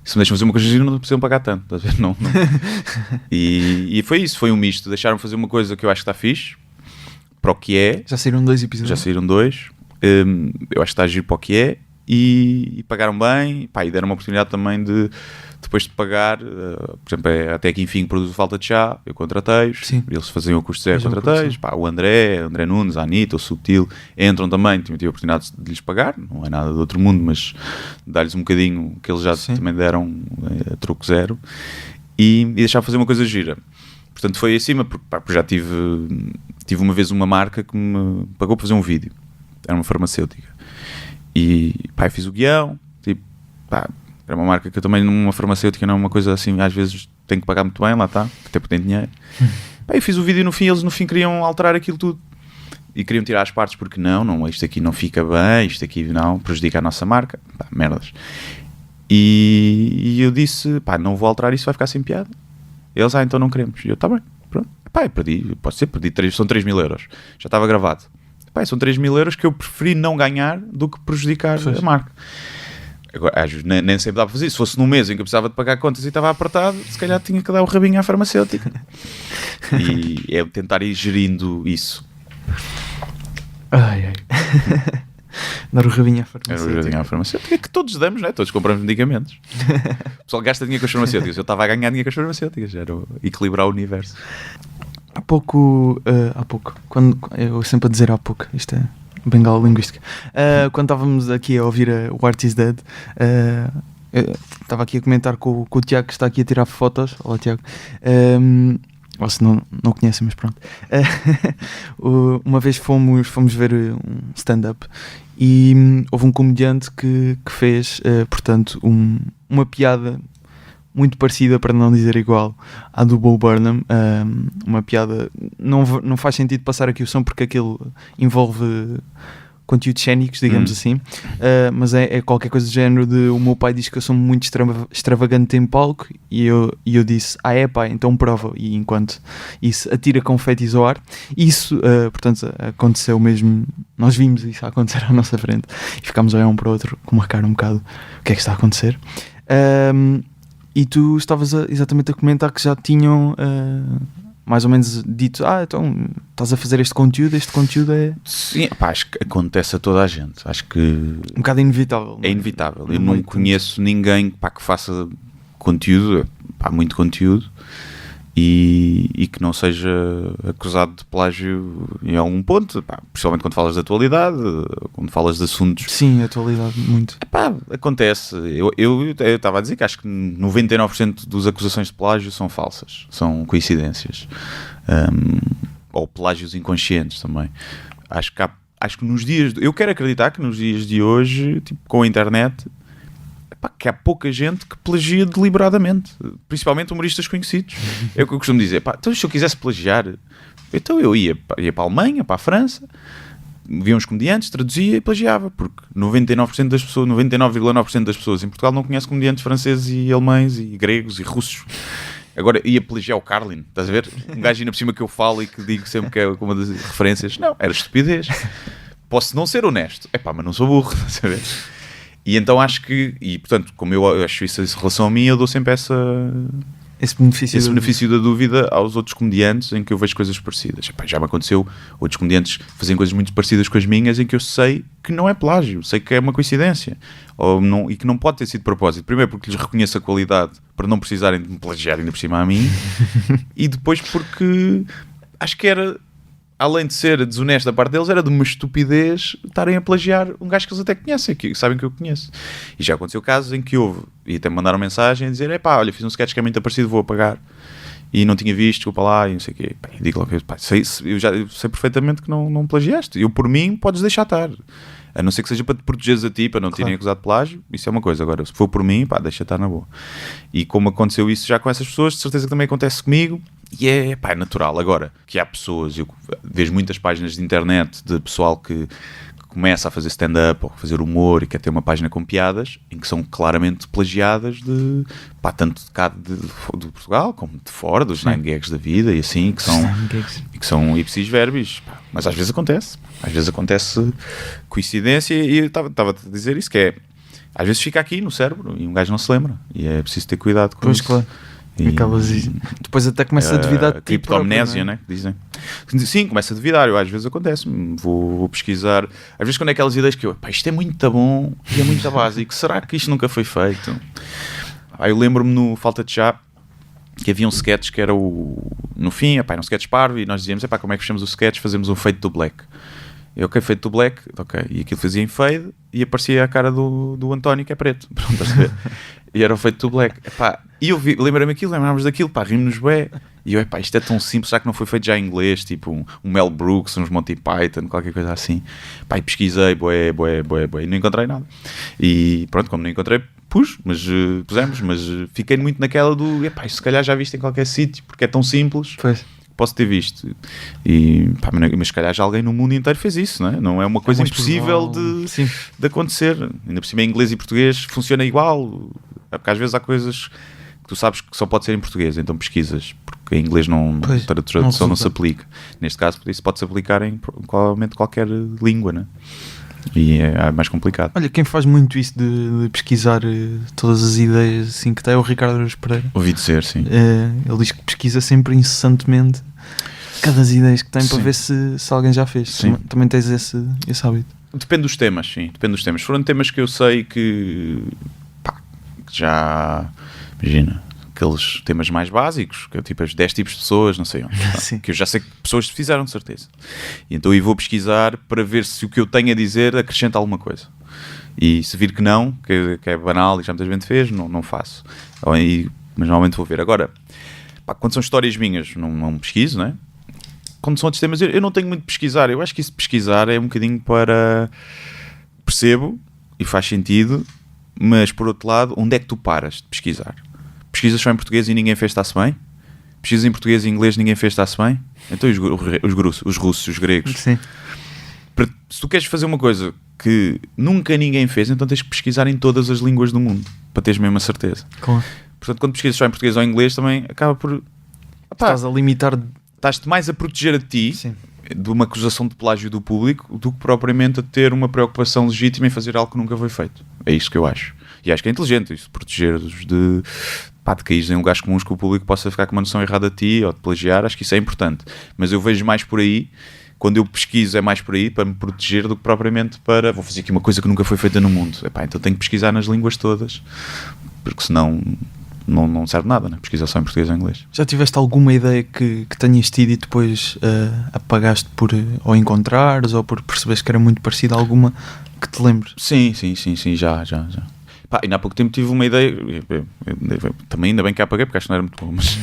C: Se me deixam fazer uma coisa gira, não precisam pagar tanto, estás a ver? Não. E foi isso, foi um misto, deixaram-me fazer uma coisa que eu acho que está fixe, para o que é.
B: Já saíram 2 episódios?
C: Já saíram 2, eu acho que está a giro para o que é, e pagaram bem, pá, e deram uma oportunidade também de, depois de pagar, por exemplo, até aqui enfim produz o Falta de Chá, eu contratei-os, eles faziam o custo zero, contratei-os, pá, o André Nunes, a Anitta, o Subtil, entram também, tive a oportunidade de lhes pagar, não é nada do outro mundo, mas dar-lhes um bocadinho que eles já também deram a troco zero, e deixar fazer uma coisa gira. Portanto foi acima, porque já tive uma vez uma marca que me pagou para fazer um vídeo, era uma farmacêutica, e pá, eu fiz o guião, tipo, pá, era uma marca que eu também, numa farmacêutica, não é uma coisa assim, às vezes tenho que pagar muito bem, lá está, até porque tem dinheiro. Pá, eu fiz o vídeo e no fim, eles no fim queriam alterar aquilo tudo. E queriam tirar as partes porque não, isto aqui não fica bem, isto aqui não, prejudica a nossa marca. Pá, merdas. E eu disse, pá, não vou alterar isso, vai ficar sem piada. Eles, então não queremos. E eu, tá bem, pronto. Pá, eu perdi, são 3 mil euros. Já estava gravado. Pá, são 3 mil euros que eu preferi não ganhar do que prejudicar a marca. Agora, nem sempre dá para fazer isso. Se fosse num mês em que eu precisava de pagar contas e estava apertado, se calhar tinha que dar o rabinho à farmacêutica. E é tentar ir gerindo isso.
B: Ai. Dar o rabinho à
C: Era o rabinho à farmacêutica que todos damos, né? Todos compramos medicamentos. O pessoal gasta dinheiro com as farmacêuticas. Eu estava a ganhar dinheiro com as farmacêuticas. Era equilibrar o universo.
B: Há pouco, quando eu sempre a dizer há pouco, isto é bengala linguística. Quando estávamos aqui a ouvir o Art is Dead, estava aqui a comentar com o Tiago, que está aqui a tirar fotos. Olá, Tiago. Ou se não o conhecem, mas pronto. Uma vez fomos ver um stand-up e houve um comediante que fez, portanto, uma piada muito parecida, para não dizer igual, à do Bo Burnham. Uma piada, não faz sentido passar aqui o som porque aquilo envolve conteúdos cénicos, digamos assim, mas é qualquer coisa do género de: o meu pai diz que eu sou muito extravagante em palco, e eu disse: é pai, então prova. E enquanto isso atira confetis ao ar, isso, portanto, aconteceu mesmo, nós vimos isso acontecer à nossa frente e ficámos a olhar um para o outro com uma cara um bocado: o que é que está a acontecer? E tu estavas exatamente a comentar que já tinham mais ou menos dito: então estás a fazer este conteúdo é...
C: Sim, pá, acho que acontece a toda a gente. Acho que...
B: um bocado inevitável.
C: É inevitável. Eu não conheço ninguém, pá, que faça conteúdo, pá, muito conteúdo, e que não seja acusado de plágio em algum ponto, pá, principalmente quando falas de atualidade, quando falas de assuntos...
B: Sim, atualidade, muito.
C: Pá, acontece. Eu estava a dizer que acho que 99% das acusações de plágio são falsas, são coincidências, ou plágios inconscientes também. Acho que nos dias... Eu quero acreditar que nos dias de hoje, tipo, com a internet, que há pouca gente que plagia deliberadamente, principalmente humoristas conhecidos. É o que eu costumo dizer: pá, então se eu quisesse plagiar, então eu ia para a Alemanha, para a França, via uns comediantes, traduzia e plagiava, porque 99% das pessoas, 99,9% das pessoas em Portugal não conhecem comediantes franceses e alemães e gregos e russos. Agora ia plagiar o Carlin, estás a ver? Um gajo ainda por cima que eu falo e que digo sempre que é uma das referências. Não, era estupidez. Posso não ser honesto, mas não sou burro, estás a ver? E então acho que, e portanto, como eu acho isso em relação a mim, eu dou sempre esse benefício da dúvida aos outros comediantes em que eu vejo coisas parecidas. Já me aconteceu outros comediantes fazerem coisas muito parecidas com as minhas em que eu sei que não é plágio, sei que é uma coincidência, e que não pode ter sido de propósito. Primeiro porque lhes reconheço a qualidade para não precisarem de me plagiar ainda por cima a mim, e depois porque acho que era, além de ser desonesto da parte deles, era de uma estupidez estarem a plagiar um gajo que eles até conhecem, que sabem que eu conheço. E já aconteceu casos em que houve, e até me mandaram mensagem a dizer, olha, fiz um sketch que é muito parecido, vou apagar. E não tinha visto, desculpa lá, e não sei o quê. E digo logo, eu já sei perfeitamente que não plagiaste. Eu, por mim, podes deixar estar. A não ser que seja para te protegeres a ti, para não te terem acusado de plágio, isso é uma coisa. Agora, se for por mim, deixa estar na boa. E como aconteceu isso já com essas pessoas, de certeza que também acontece comigo, e é natural. Agora, que há pessoas, eu vejo muitas páginas de internet de pessoal que começa a fazer stand-up ou a fazer humor e quer ter uma página com piadas em que são claramente plagiadas de tanto de cá de Portugal como de fora, dos Nine Gags da vida e assim, que são ipsis verbis, mas às vezes acontece coincidência, e eu estava a dizer isso, que é, às vezes fica aqui no cérebro e um gajo não se lembra, e é preciso ter cuidado com isso.
B: Claro. E depois até começa a duvidar de ti.
C: Criptomnésia, né? Dizem. Sim, começa a duvidar. Eu, às vezes acontece, vou pesquisar. Às vezes, quando é aquelas ideias que isto é muito bom e é muito básico, será que isto nunca foi feito? Eu lembro-me no Falta de Chá que havia um sketch que era no fim, era um sketch parvo, e nós dizíamos, como é que fechamos o sketch? Fazemos um fade to black. Ok, fade to black, ok. E aquilo fazia em fade e aparecia a cara do António, que é preto. Pronto, a saber. E era o fade to black. E eu lembrámos daquilo, rimos-nos bué. E eu, isto é tão simples, será que não foi feito já em inglês? Tipo um Mel Brooks, uns Monty Python, qualquer coisa assim. E pesquisei, bué, e não encontrei nada. E pronto, como não encontrei, pusemos, mas fiquei muito naquela do, se calhar já viste em qualquer sítio, porque é tão simples.
B: Pois.
C: Posso ter visto. Mas se calhar já alguém no mundo inteiro fez isso, não é? Não é uma coisa impossível de acontecer. Ainda por cima, em inglês e português funciona igual. Porque às vezes há coisas que tu sabes que só pode ser em português, então pesquisas, porque em inglês a tradução não se aplica. Neste caso, isso pode-se aplicar em provavelmente qualquer língua, né? E é mais complicado.
B: Olha, quem faz muito isso de pesquisar todas as ideias assim que tem é o Ricardo Araújo Pereira.
C: Ouvi dizer, sim.
B: Ele diz que pesquisa sempre incessantemente cada as ideias que tem para ver se alguém já fez. Também tens esse hábito.
C: Depende dos temas, sim. Depende dos temas. Foram temas que eu sei que já... Imagina, aqueles temas mais básicos, que é tipo as 10 tipos de pessoas, não sei onde. Que eu já sei que pessoas fizeram, de certeza. E então eu vou pesquisar para ver se o que eu tenho a dizer acrescenta alguma coisa. E se vir que não, que é banal e já muita gente fez, não faço. Mas normalmente vou ver. Agora, quando são histórias minhas, não pesquiso, não é? Quando são outros temas, eu não tenho muito de pesquisar. Eu acho que isso de pesquisar é um bocadinho para... Percebo e faz sentido, mas por outro lado, onde é que tu paras de pesquisar? Pesquisas só em português e ninguém fez está-se bem? Pesquisas em português e inglês e ninguém fez está-se bem? Então os russos, os gregos.
B: Sim.
C: Se tu queres fazer uma coisa que nunca ninguém fez, então tens que pesquisar em todas as línguas do mundo, para teres mesmo a certeza.
B: Claro.
C: Portanto, quando pesquisas só em português ou em inglês, também acaba por...
B: Estás a limitar...
C: Estás-te mais a proteger a ti,
B: sim, de
C: uma acusação de plágio do público, do que propriamente a ter uma preocupação legítima em fazer algo que nunca foi feito. É isso que eu acho. E acho que é inteligente isso, proteger-os de caíres em lugares comuns que o público possa ficar com uma noção errada de ti ou de plagiar. Acho que isso é importante. Mas eu vejo mais por aí, quando eu pesquiso é mais por aí, para me proteger do que propriamente para... Vou fazer aqui uma coisa que nunca foi feita no mundo. Então tenho que pesquisar nas línguas todas, porque senão... Não serve nada, né? Pesquisa só em português ou em inglês.
B: Já tiveste alguma ideia que tenhas tido e depois apagaste por ou encontrares ou por perceberes que era muito parecida a alguma que te lembres?
C: Sim, já. Ainda há pouco tempo tive uma ideia, também ainda bem que a apaguei porque acho que não era muito bom, mas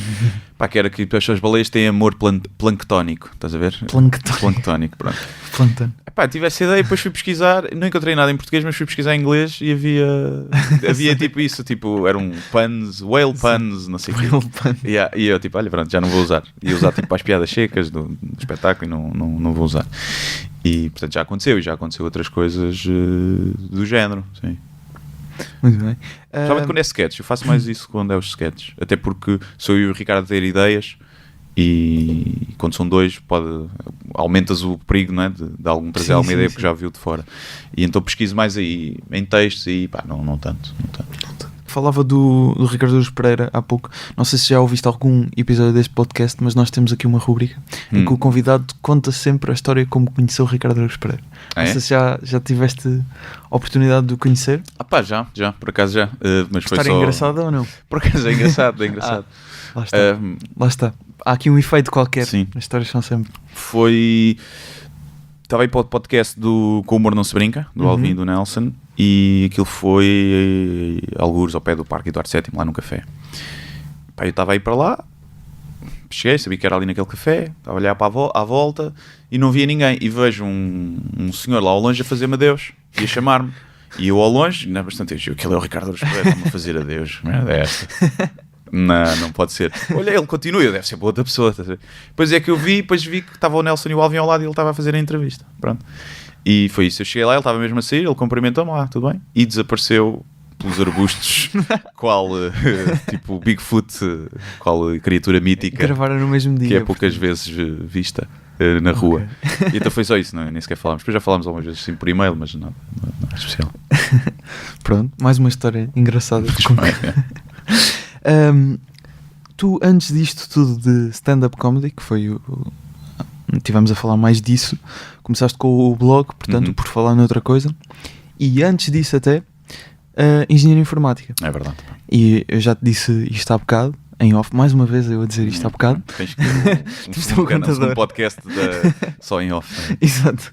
C: que era que as baleias têm amor planctónico, estás a ver? Planctónico, pronto.
B: Plantão.
C: Tive essa ideia e depois fui pesquisar, não encontrei nada em português, mas fui pesquisar em inglês e havia tipo isso, tipo, eram puns, whale puns, não sei o quê. E eu tipo, olha, pronto, já não vou usar. Ia usar tipo para as piadas secas do espetáculo e não vou usar. E portanto já aconteceu outras coisas do género, sim.
B: Muito bem.
C: Principalmente quando é sketch, eu faço mais isso quando é os sketches, até porque sou eu e o Ricardo a ter ideias e quando são dois aumentas o perigo, não é? de algum trazer alguma ideia porque já viu de fora, e então pesquiso mais aí em textos e não tanto.
B: falava do Ricardo Araújo Pereira há pouco. Não sei se já ouviste algum episódio deste podcast, mas nós temos aqui uma rubrica em que o convidado conta sempre a história como conheceu o Ricardo Araújo Pereira. Não sei se já tiveste a oportunidade de o conhecer.
C: Já, por acaso já. Mas foi
B: História
C: só...
B: engraçada ou não?
C: Por acaso é engraçado, é engraçado.
B: Lá está. Há aqui um efeito qualquer.
C: Sim.
B: As histórias são sempre...
C: Estava aí para o podcast do Com o Humor Não Se Brinca, do Alvin e do Nelson, e aquilo foi algures ao pé do Parque Eduardo VII, lá no café. Pá, eu estava aí para lá, cheguei, sabia que era ali naquele café, estava a olhar à volta e não via ninguém. E vejo um senhor lá ao longe a fazer-me adeus e a chamar-me. E eu ao longe, não é bastante, aquele é o Ricardo Araújo Pereira, está-me a fazer adeus. Merda é esta. Não pode ser. Olha, ele continua, deve ser para outra pessoa. Depois é que eu depois vi que estava o Nelson e o Alvin ao lado e ele estava a fazer a entrevista. Pronto. E foi isso. Eu cheguei lá, ele estava mesmo a sair, ele cumprimentou-me lá, tudo bem. E desapareceu pelos arbustos, qual tipo Bigfoot, qual criatura mítica.
B: Gravaram no mesmo dia.
C: Que é poucas vezes vista na rua. Okay. E então foi só isso, nem sequer falámos. Depois já falámos algumas vezes assim por e-mail, mas não é especial.
B: Pronto, mais uma história engraçada. Tu, antes disto tudo de stand-up comedy, que foi tivemos a falar mais disso, começaste com o blog, portanto, por falar noutra coisa, e antes disso até, engenharia informática.
C: É verdade.
B: E eu já te disse isto há bocado, em off, mais uma vez eu a dizer isto há bocado.
C: Tens que ter um podcast só em off.
B: Exato.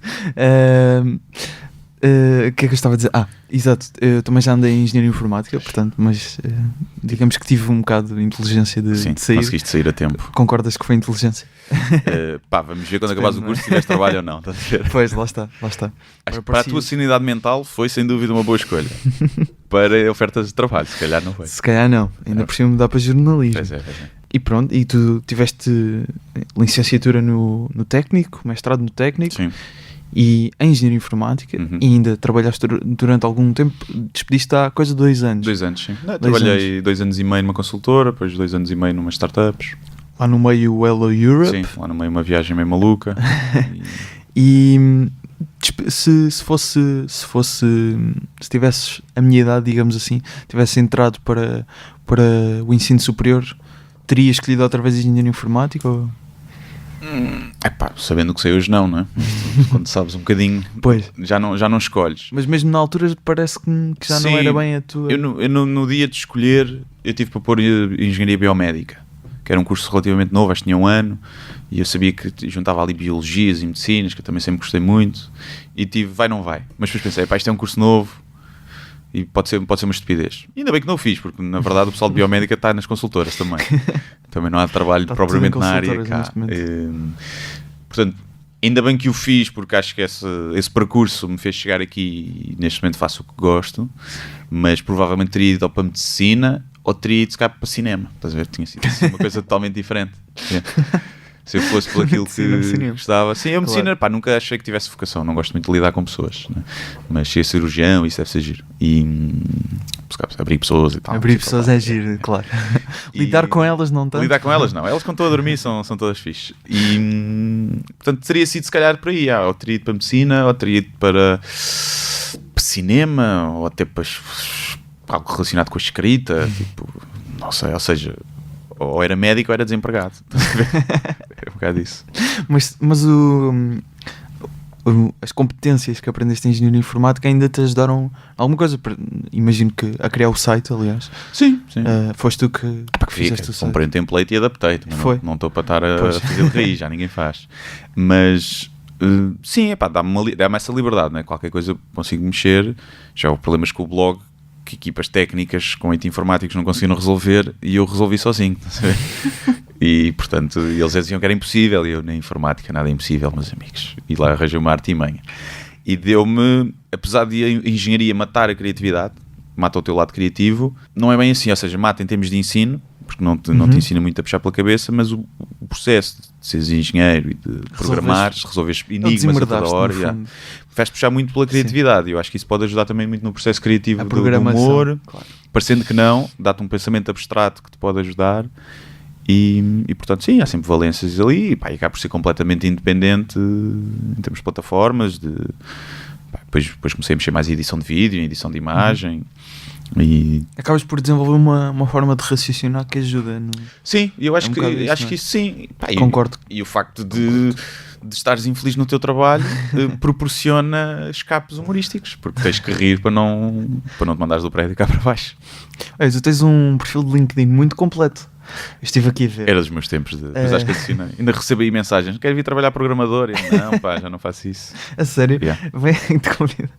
B: O que é que eu estava a dizer? Exato, eu também já andei em engenharia informática, portanto, mas digamos que tive um bocado de inteligência de sair.
C: Conseguiste sair a tempo.
B: Concordas que foi inteligência?
C: Vamos ver quando acabares o curso se tiveres trabalho ou não.
B: Pois, lá está.
C: Acho que para a tua sanidade mental foi sem dúvida uma boa escolha. Para ofertas de trabalho, se calhar não foi.
B: Se calhar não, ainda por cima dá para jornalismo.
C: Pois é.
B: E pronto, e tu tiveste licenciatura no técnico, mestrado no técnico.
C: Sim.
B: E em engenharia informática, e ainda trabalhaste durante algum tempo, despediste há coisa de 2 anos.
C: 2 anos, sim. Trabalhei 2 anos e meio numa consultora, depois 2 anos e meio numa startups.
B: Lá no meio o Hello Europe.
C: Sim, lá no meio uma viagem meio maluca.
B: E se tivesses a minha idade, digamos assim, tivesse entrado para o ensino superior, terias escolhido outra vez engenharia informática? Ou...
C: sabendo o que sei hoje não é? Quando sabes um bocadinho,
B: pois.
C: Já não escolhes.
B: Mas mesmo na altura parece que já
C: Sim,
B: não era bem a tua...
C: Eu no dia de escolher, eu tive para pôr engenharia biomédica, que era um curso relativamente novo, acho que tinha 1 ano, e eu sabia que juntava ali biologias e medicinas, que eu também sempre gostei muito, e tive, vai não vai. Mas depois pensei, isto é um curso novo, e pode ser uma estupidez. E ainda bem que não o fiz, porque na verdade o pessoal de biomédica está nas consultoras também. Também não há trabalho propriamente na área cá. Portanto, ainda bem que o fiz, porque acho que esse percurso me fez chegar aqui e neste momento faço o que gosto, mas provavelmente teria ido ou para medicina ou teria ido para cinema. Estás a ver? Tinha sido assim, uma coisa totalmente diferente. Se eu fosse por aquilo que gostava. Sim, a medicina, claro. Nunca achei que tivesse vocação. Não gosto muito de lidar com pessoas, né? Mas ser cirurgião, isso deve ser giro. E abrir pessoas e tal.
B: Abrir pessoas é giro, claro. Lidar com elas não tanto.
C: Lidar com elas não. Elas quando estão a dormir são todas fixe. E, portanto, teria sido se calhar por aí. Ou teria ido para medicina, ou teria ido para cinema, ou até para algo relacionado com a escrita. Tipo, não sei, ou seja... Ou era médico ou era desempregado. É um bocado isso.
B: Mas as competências que aprendeste em engenharia informática ainda te ajudaram alguma coisa? Imagino que a criar o site, aliás.
C: Sim.
B: Foste tu que fizeste o site.
C: Comprei um template e adaptei. Não estou para estar a fazer de raiz, já ninguém faz. Mas... sim, dá-me essa liberdade, né? Qualquer coisa consigo mexer. Já houve problemas com o blog que equipas técnicas com IT informáticos não conseguiram resolver e eu resolvi sozinho. E portanto eles diziam que era impossível e eu na informática nada é impossível, meus amigos. E lá arranjei uma artimanha e deu-me, apesar de a engenharia matar a criatividade, mata o teu lado criativo, não é bem assim, ou seja, mata em termos de ensino, porque não te ensina muito a puxar pela cabeça, mas o processo de seres engenheiro e de programares, resolveres enigmas a toda hora, faz puxar muito pela criatividade. E eu acho que isso pode ajudar também muito no processo criativo do humor, claro. Parecendo que não, dá-te um pensamento abstrato que te pode ajudar e portanto sim, há sempre valências ali e acaba por ser completamente independente em termos de plataformas, depois comecei a mexer mais em edição de vídeo, em edição de imagem. E
B: Acabas por desenvolver uma forma de raciocinar que ajuda.
C: sim, eu acho
B: um bocado isso,
C: acho
B: não é?
C: que isso sim. Pá,
B: Concordo.
C: E o facto de estares infeliz no teu trabalho proporciona escapes humorísticos, porque tens que rir para não te mandares do prédio cá para baixo.
B: Olha, tu tens um perfil de LinkedIn muito completo. Eu estive aqui a ver.
C: Era dos meus tempos, depois acho que adicionei. Ainda recebo aí mensagens, quero vir trabalhar programador? E eu, não pá, já não faço isso.
B: A sério?
C: Yeah.
B: Vem-te convido.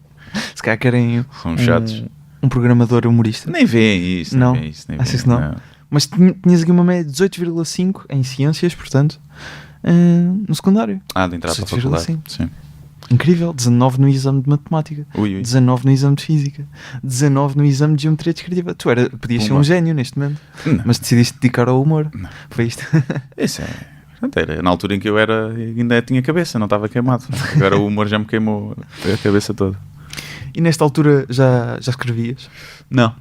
B: Se calhar querem
C: São chatos.
B: um programador humorista.
C: Nem veem isso,
B: Não?
C: nem veem isso. Nem
B: Achas
C: veem,
B: que não? Mas tinhas aqui uma média de 18,5 em ciências, portanto, no secundário.
C: De entrar para a faculdade.
B: 18,5.
C: Sim.
B: Incrível. 19 no exame de matemática.
C: Ui.
B: 19 no exame de física. 19 no exame de geometria descritiva. Tu podias ser
C: Pumba.
B: um gênio neste momento.
C: Não.
B: Mas decidiste dedicar ao humor.
C: Não.
B: Foi isto.
C: Isso é. Portanto, era na altura em que eu ainda tinha cabeça, não estava queimado. Agora o humor já me queimou a cabeça toda.
B: E nesta altura já escrevias?
C: Não.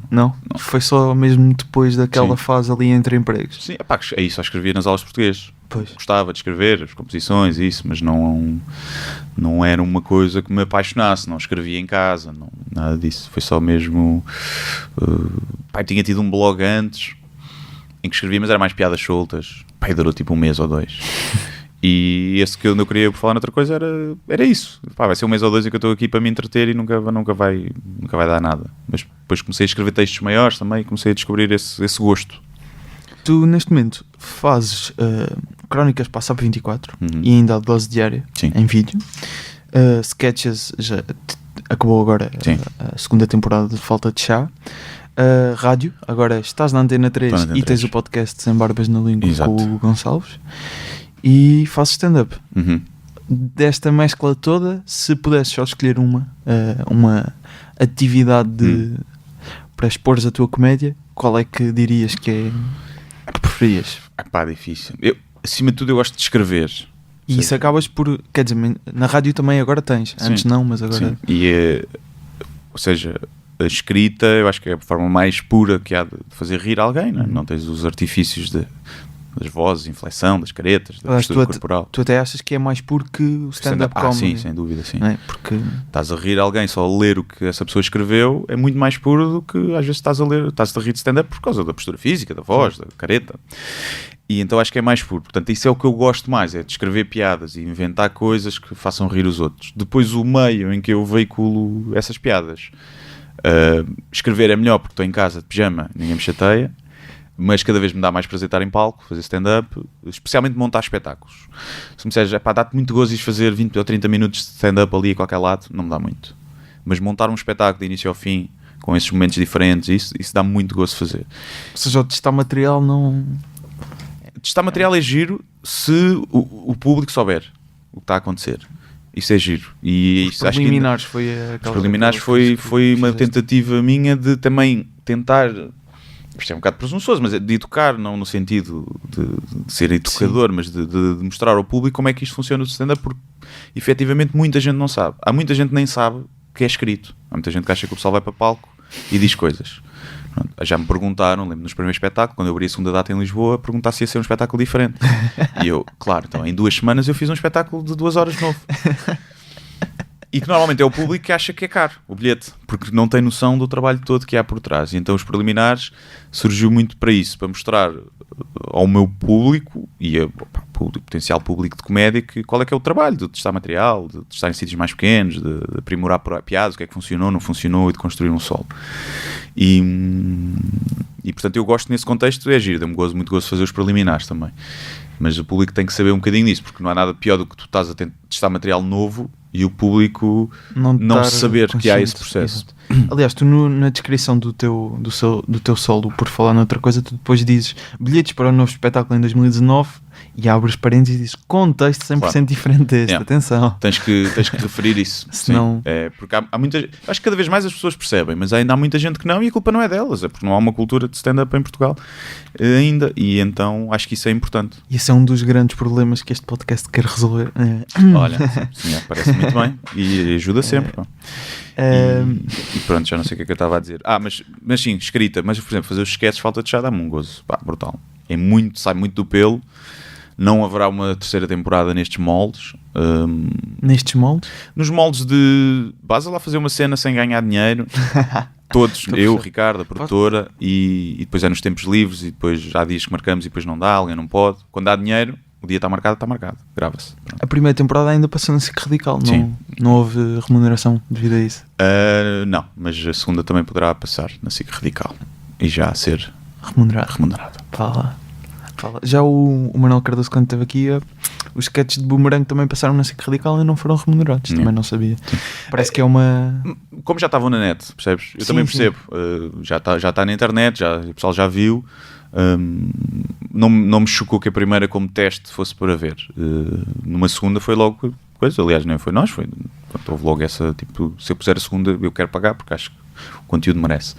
B: Não? Foi só mesmo depois daquela
C: Sim.
B: fase ali entre empregos?
C: Sim, epá, é isso, só escrevia nas aulas de português.
B: Pois.
C: Gostava de escrever as composições e isso, mas não era uma coisa que me apaixonasse, não escrevia em casa, nada disso. Foi só mesmo... eu tinha tido um blog antes em que escrevia, mas era mais piadas soltas. Pai, durou tipo 1 mês ou 2. E esse que eu não queria falar noutra coisa era isso. Pá, vai ser 1 mês ou 2 em que eu estou aqui para me entreter e nunca vai dar nada. Mas depois comecei a escrever textos maiores também e comecei a descobrir esse gosto.
B: Tu, neste momento, fazes crónicas para a SAP 24
C: Uhum.
B: e ainda a dose diária
C: Sim.
B: em vídeo. Sketches já acabou agora
C: Sim.
B: a segunda temporada de Falta de Chá. Rádio, agora estás na Antena 3
C: Estou na Antena
B: e tens
C: 3.
B: o podcast Sem Barbas na Língua
C: Exato.
B: com o Gonçalves. E fazes stand-up.
C: Uhum.
B: Desta mescla toda, se pudesses só escolher uma atividade para expores a tua comédia, qual é que dirias que preferias?
C: Pá, difícil. Acima de tudo eu gosto de escrever.
B: E isso acabas por... Quer dizer, na rádio também agora tens. Antes
C: Sim.
B: não, mas agora...
C: Sim. E ou seja, a escrita eu acho que é a forma mais pura que há de fazer rir alguém, não é? Não tens os artifícios das vozes, inflexão, das caretas, da
B: Aliás,
C: postura corporal.
B: Tu até achas que é mais puro que o stand-up comedy?
C: Sim, sem dúvida, sim.
B: Não é? Porque...
C: Estás a rir alguém só a ler o que essa pessoa escreveu é muito mais puro do que às vezes estás a rir de stand-up por causa da postura física, da voz, da careta. E então acho que é mais puro. Portanto, isso é o que eu gosto mais, é de escrever piadas e inventar coisas que façam rir os outros. Depois o meio em que eu veiculo essas piadas. Escrever é melhor porque estou em casa de pijama, ninguém me chateia, mas cada vez me dá mais prazer estar em palco, fazer stand-up, especialmente montar espetáculos. Se me disseres, dá-te muito gozo de fazer 20 ou 30 minutos de stand-up ali a qualquer lado, não me dá muito. Mas montar um espetáculo de início ao fim, com esses momentos diferentes, isso dá muito gozo de fazer.
B: Ou seja, o testar material não...
C: Testar material é giro se o público souber o que está a acontecer. Isso é giro. E
B: Os preliminares foi aquela...
C: Os preliminares foi uma tentativa minha de também tentar... Isto é um bocado presunçoso, mas é de educar, não no sentido de ser educador, mas de mostrar ao público como é que isto funciona no stand-up, porque efetivamente muita gente não sabe. Há muita gente que nem sabe que é escrito. Há muita gente que acha que o pessoal vai para palco e diz coisas. Pronto. Já me perguntaram, lembro nos primeiros espetáculos, quando eu abri a segunda data em Lisboa, perguntar se ia ser um espetáculo diferente. E eu, claro, então em 2 semanas eu fiz um espetáculo de 2 horas novo. E que normalmente é o público que acha que é caro o bilhete, porque não tem noção do trabalho todo que há por trás. E então os preliminares surgiu muito para isso, para mostrar ao meu público e ao potencial público de comédia qual é que é o trabalho de testar material, de testar em sítios mais pequenos, de aprimorar piadas, o que é que funcionou, não funcionou e de construir um solo. E portanto eu gosto nesse contexto, é giro, dá-me muito gozo de fazer os preliminares também. Mas o público tem que saber um bocadinho disso, porque não há nada pior do que tu estás a testar material novo e o público não saber que há esse processo.
B: Exato. Aliás, tu na descrição do teu solo, por falar noutra coisa, tu depois dizes bilhetes para o novo espetáculo em 2019 e abres parênteses e dizes contexto 100% claro. Diferente deste, atenção.
C: Tens que referir isso.
B: Senão...
C: porque há muita... Acho que cada vez mais as pessoas percebem, mas ainda há muita gente que não, e a culpa não é delas, é porque não há uma cultura de stand-up em Portugal ainda, e então acho que isso é importante.
B: E esse é um dos grandes problemas que este podcast quer resolver.
C: Olha, sim, parece muito bem e ajuda sempre. E pronto, já não sei o que é que eu estava a dizer. Mas sim, escrita, mas por exemplo, fazer os sketches Falta de Chá dá-me um gozo, brutal. Sai muito do pelo. Não haverá uma 3ª temporada nestes moldes.
B: Nestes moldes?
C: Nos moldes de... Vais lá fazer uma cena sem ganhar dinheiro Todos,
B: Estou a
C: eu, o
B: perceber.
C: Ricardo, a produtora, e depois é nos tempos livres, e depois há dias que marcamos e depois não dá, alguém não pode. Quando há dinheiro, o dia está marcado, grava-se. Pronto.
B: A primeira temporada ainda passou na SIC Radical,
C: Sim.
B: não houve remuneração devido a isso.
C: Não, mas a segunda também poderá passar na SIC Radical e já a ser
B: Remunerado.
C: remunerada.
B: Fala. Já o Manuel Cardoso, quando esteve aqui, os sketches de Boomerang também passaram na SIC Radical e não foram remunerados. Também não sabia. Parece que é uma...
C: Como já estavam na net, percebes? Eu
B: Sim,
C: também
B: sim.
C: percebo. Já está na internet, o pessoal já viu. Não me chocou que a primeira, como teste, fosse para ver. Numa segunda foi logo coisa. Aliás, nem foi nós, pronto, houve logo essa, tipo, se eu puser a segunda, eu quero pagar porque acho que o conteúdo merece.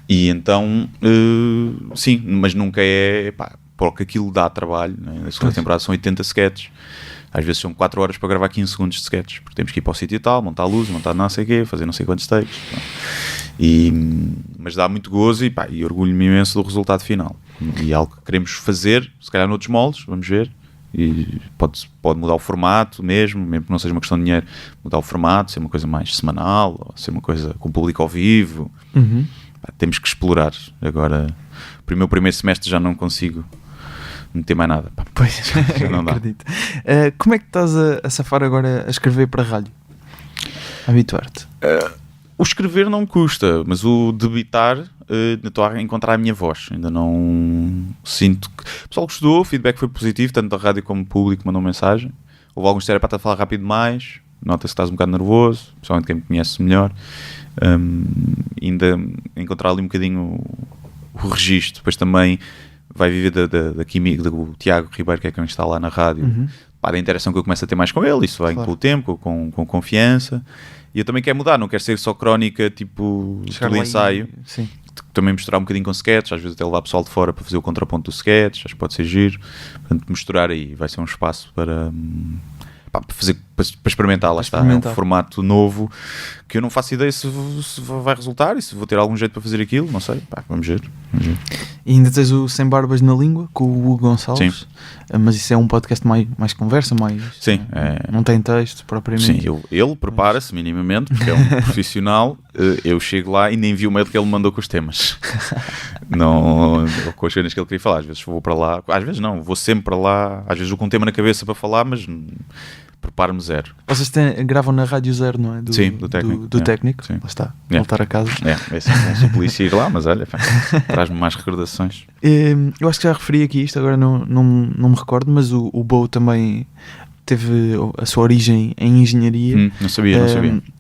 C: E então, sim, mas nunca é, pá, porque aquilo dá trabalho, né? Na segunda temporada são 80 sketches. Às vezes são 4 horas para gravar 15 segundos de sketches, porque temos que ir para o sítio e tal, montar a luz, montar não sei o quê, fazer não sei quantos takes. Mas dá muito gozo e orgulho-me imenso do resultado final. E algo que queremos fazer, se calhar noutros moldes, vamos ver. E pode mudar o formato mesmo que não seja uma questão de dinheiro, mudar o formato, ser uma coisa mais semanal, ou ser uma coisa com público ao vivo. Temos que explorar. Agora, o primeiro semestre já não consigo meter mais nada.
B: Pois,
C: Não dá.
B: acredito. Como é que estás a safar agora a escrever para a rádio? A habituar-te?
C: O escrever não me custa, mas o debitar, estou a encontrar a minha voz. Ainda não sinto que... O pessoal gostou, o feedback foi positivo, tanto da rádio como do público mandou mensagem. Houve alguns que disseram para estar a falar rápido demais, nota-se que estás um bocado nervoso, principalmente quem me conhece melhor. Ainda encontrar ali um bocadinho o registro. Depois também vai viver da química do Tiago Ribeiro, que é quem está lá na rádio. Da interação que eu começo a ter mais com ele, isso vai com o tempo, com confiança. E eu também quero mudar, não quero ser só crónica, tipo,
B: Chegar
C: tudo
B: lá
C: ensaio.
B: Sim.
C: Também misturar um bocadinho com sketches, às vezes até levar pessoal de fora para fazer o contraponto do sketch, acho que pode ser giro. Portanto, misturar aí vai ser um espaço para fazer, para experimentar, lá está. É um formato novo que eu não faço ideia se vai resultar e se vou ter algum jeito para fazer aquilo, não sei. Vamos ver.
B: E ainda tens o Sem Barbas na Língua com o Hugo Gonçalves. Mas isso é um podcast mais conversa, mais...
C: Sim,
B: não tem texto propriamente.
C: Sim, ele prepara-se minimamente, porque é um profissional. Eu chego lá e nem vi o mail que ele me mandou com os temas. Não, com as cenas que ele queria falar. Às vezes vou para lá, às vezes não, vou sempre para lá. Às vezes vou com um tema na cabeça para falar, mas preparo-me zero.
B: Vocês gravam na Rádio Zero, não é?
C: Sim, do técnico.
B: Do técnico.
C: Sim.
B: Lá está, voltar a casa.
C: É sempre um suplício ir lá, mas olha, traz-me mais recordações.
B: Eu acho que já referi aqui isto, agora não me recordo, mas o Bo também teve a sua origem em engenharia.
C: Não sabia.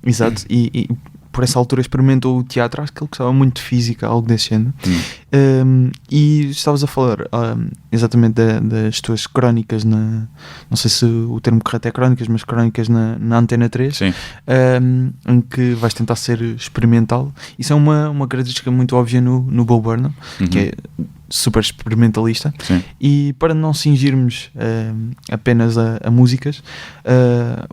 B: Exato, e por essa altura experimentou o teatro, acho que ele gostava muito de física, algo desse género. E estavas a falar exatamente das tuas crónicas não sei se o termo correto é crónicas, mas crónicas na Antena 3.
C: Sim.
B: Em que vais tentar ser experimental. Isso é uma característica muito óbvia no Bo Burnham, que é super experimentalista.
C: Sim.
B: E para não cingirmos apenas a músicas,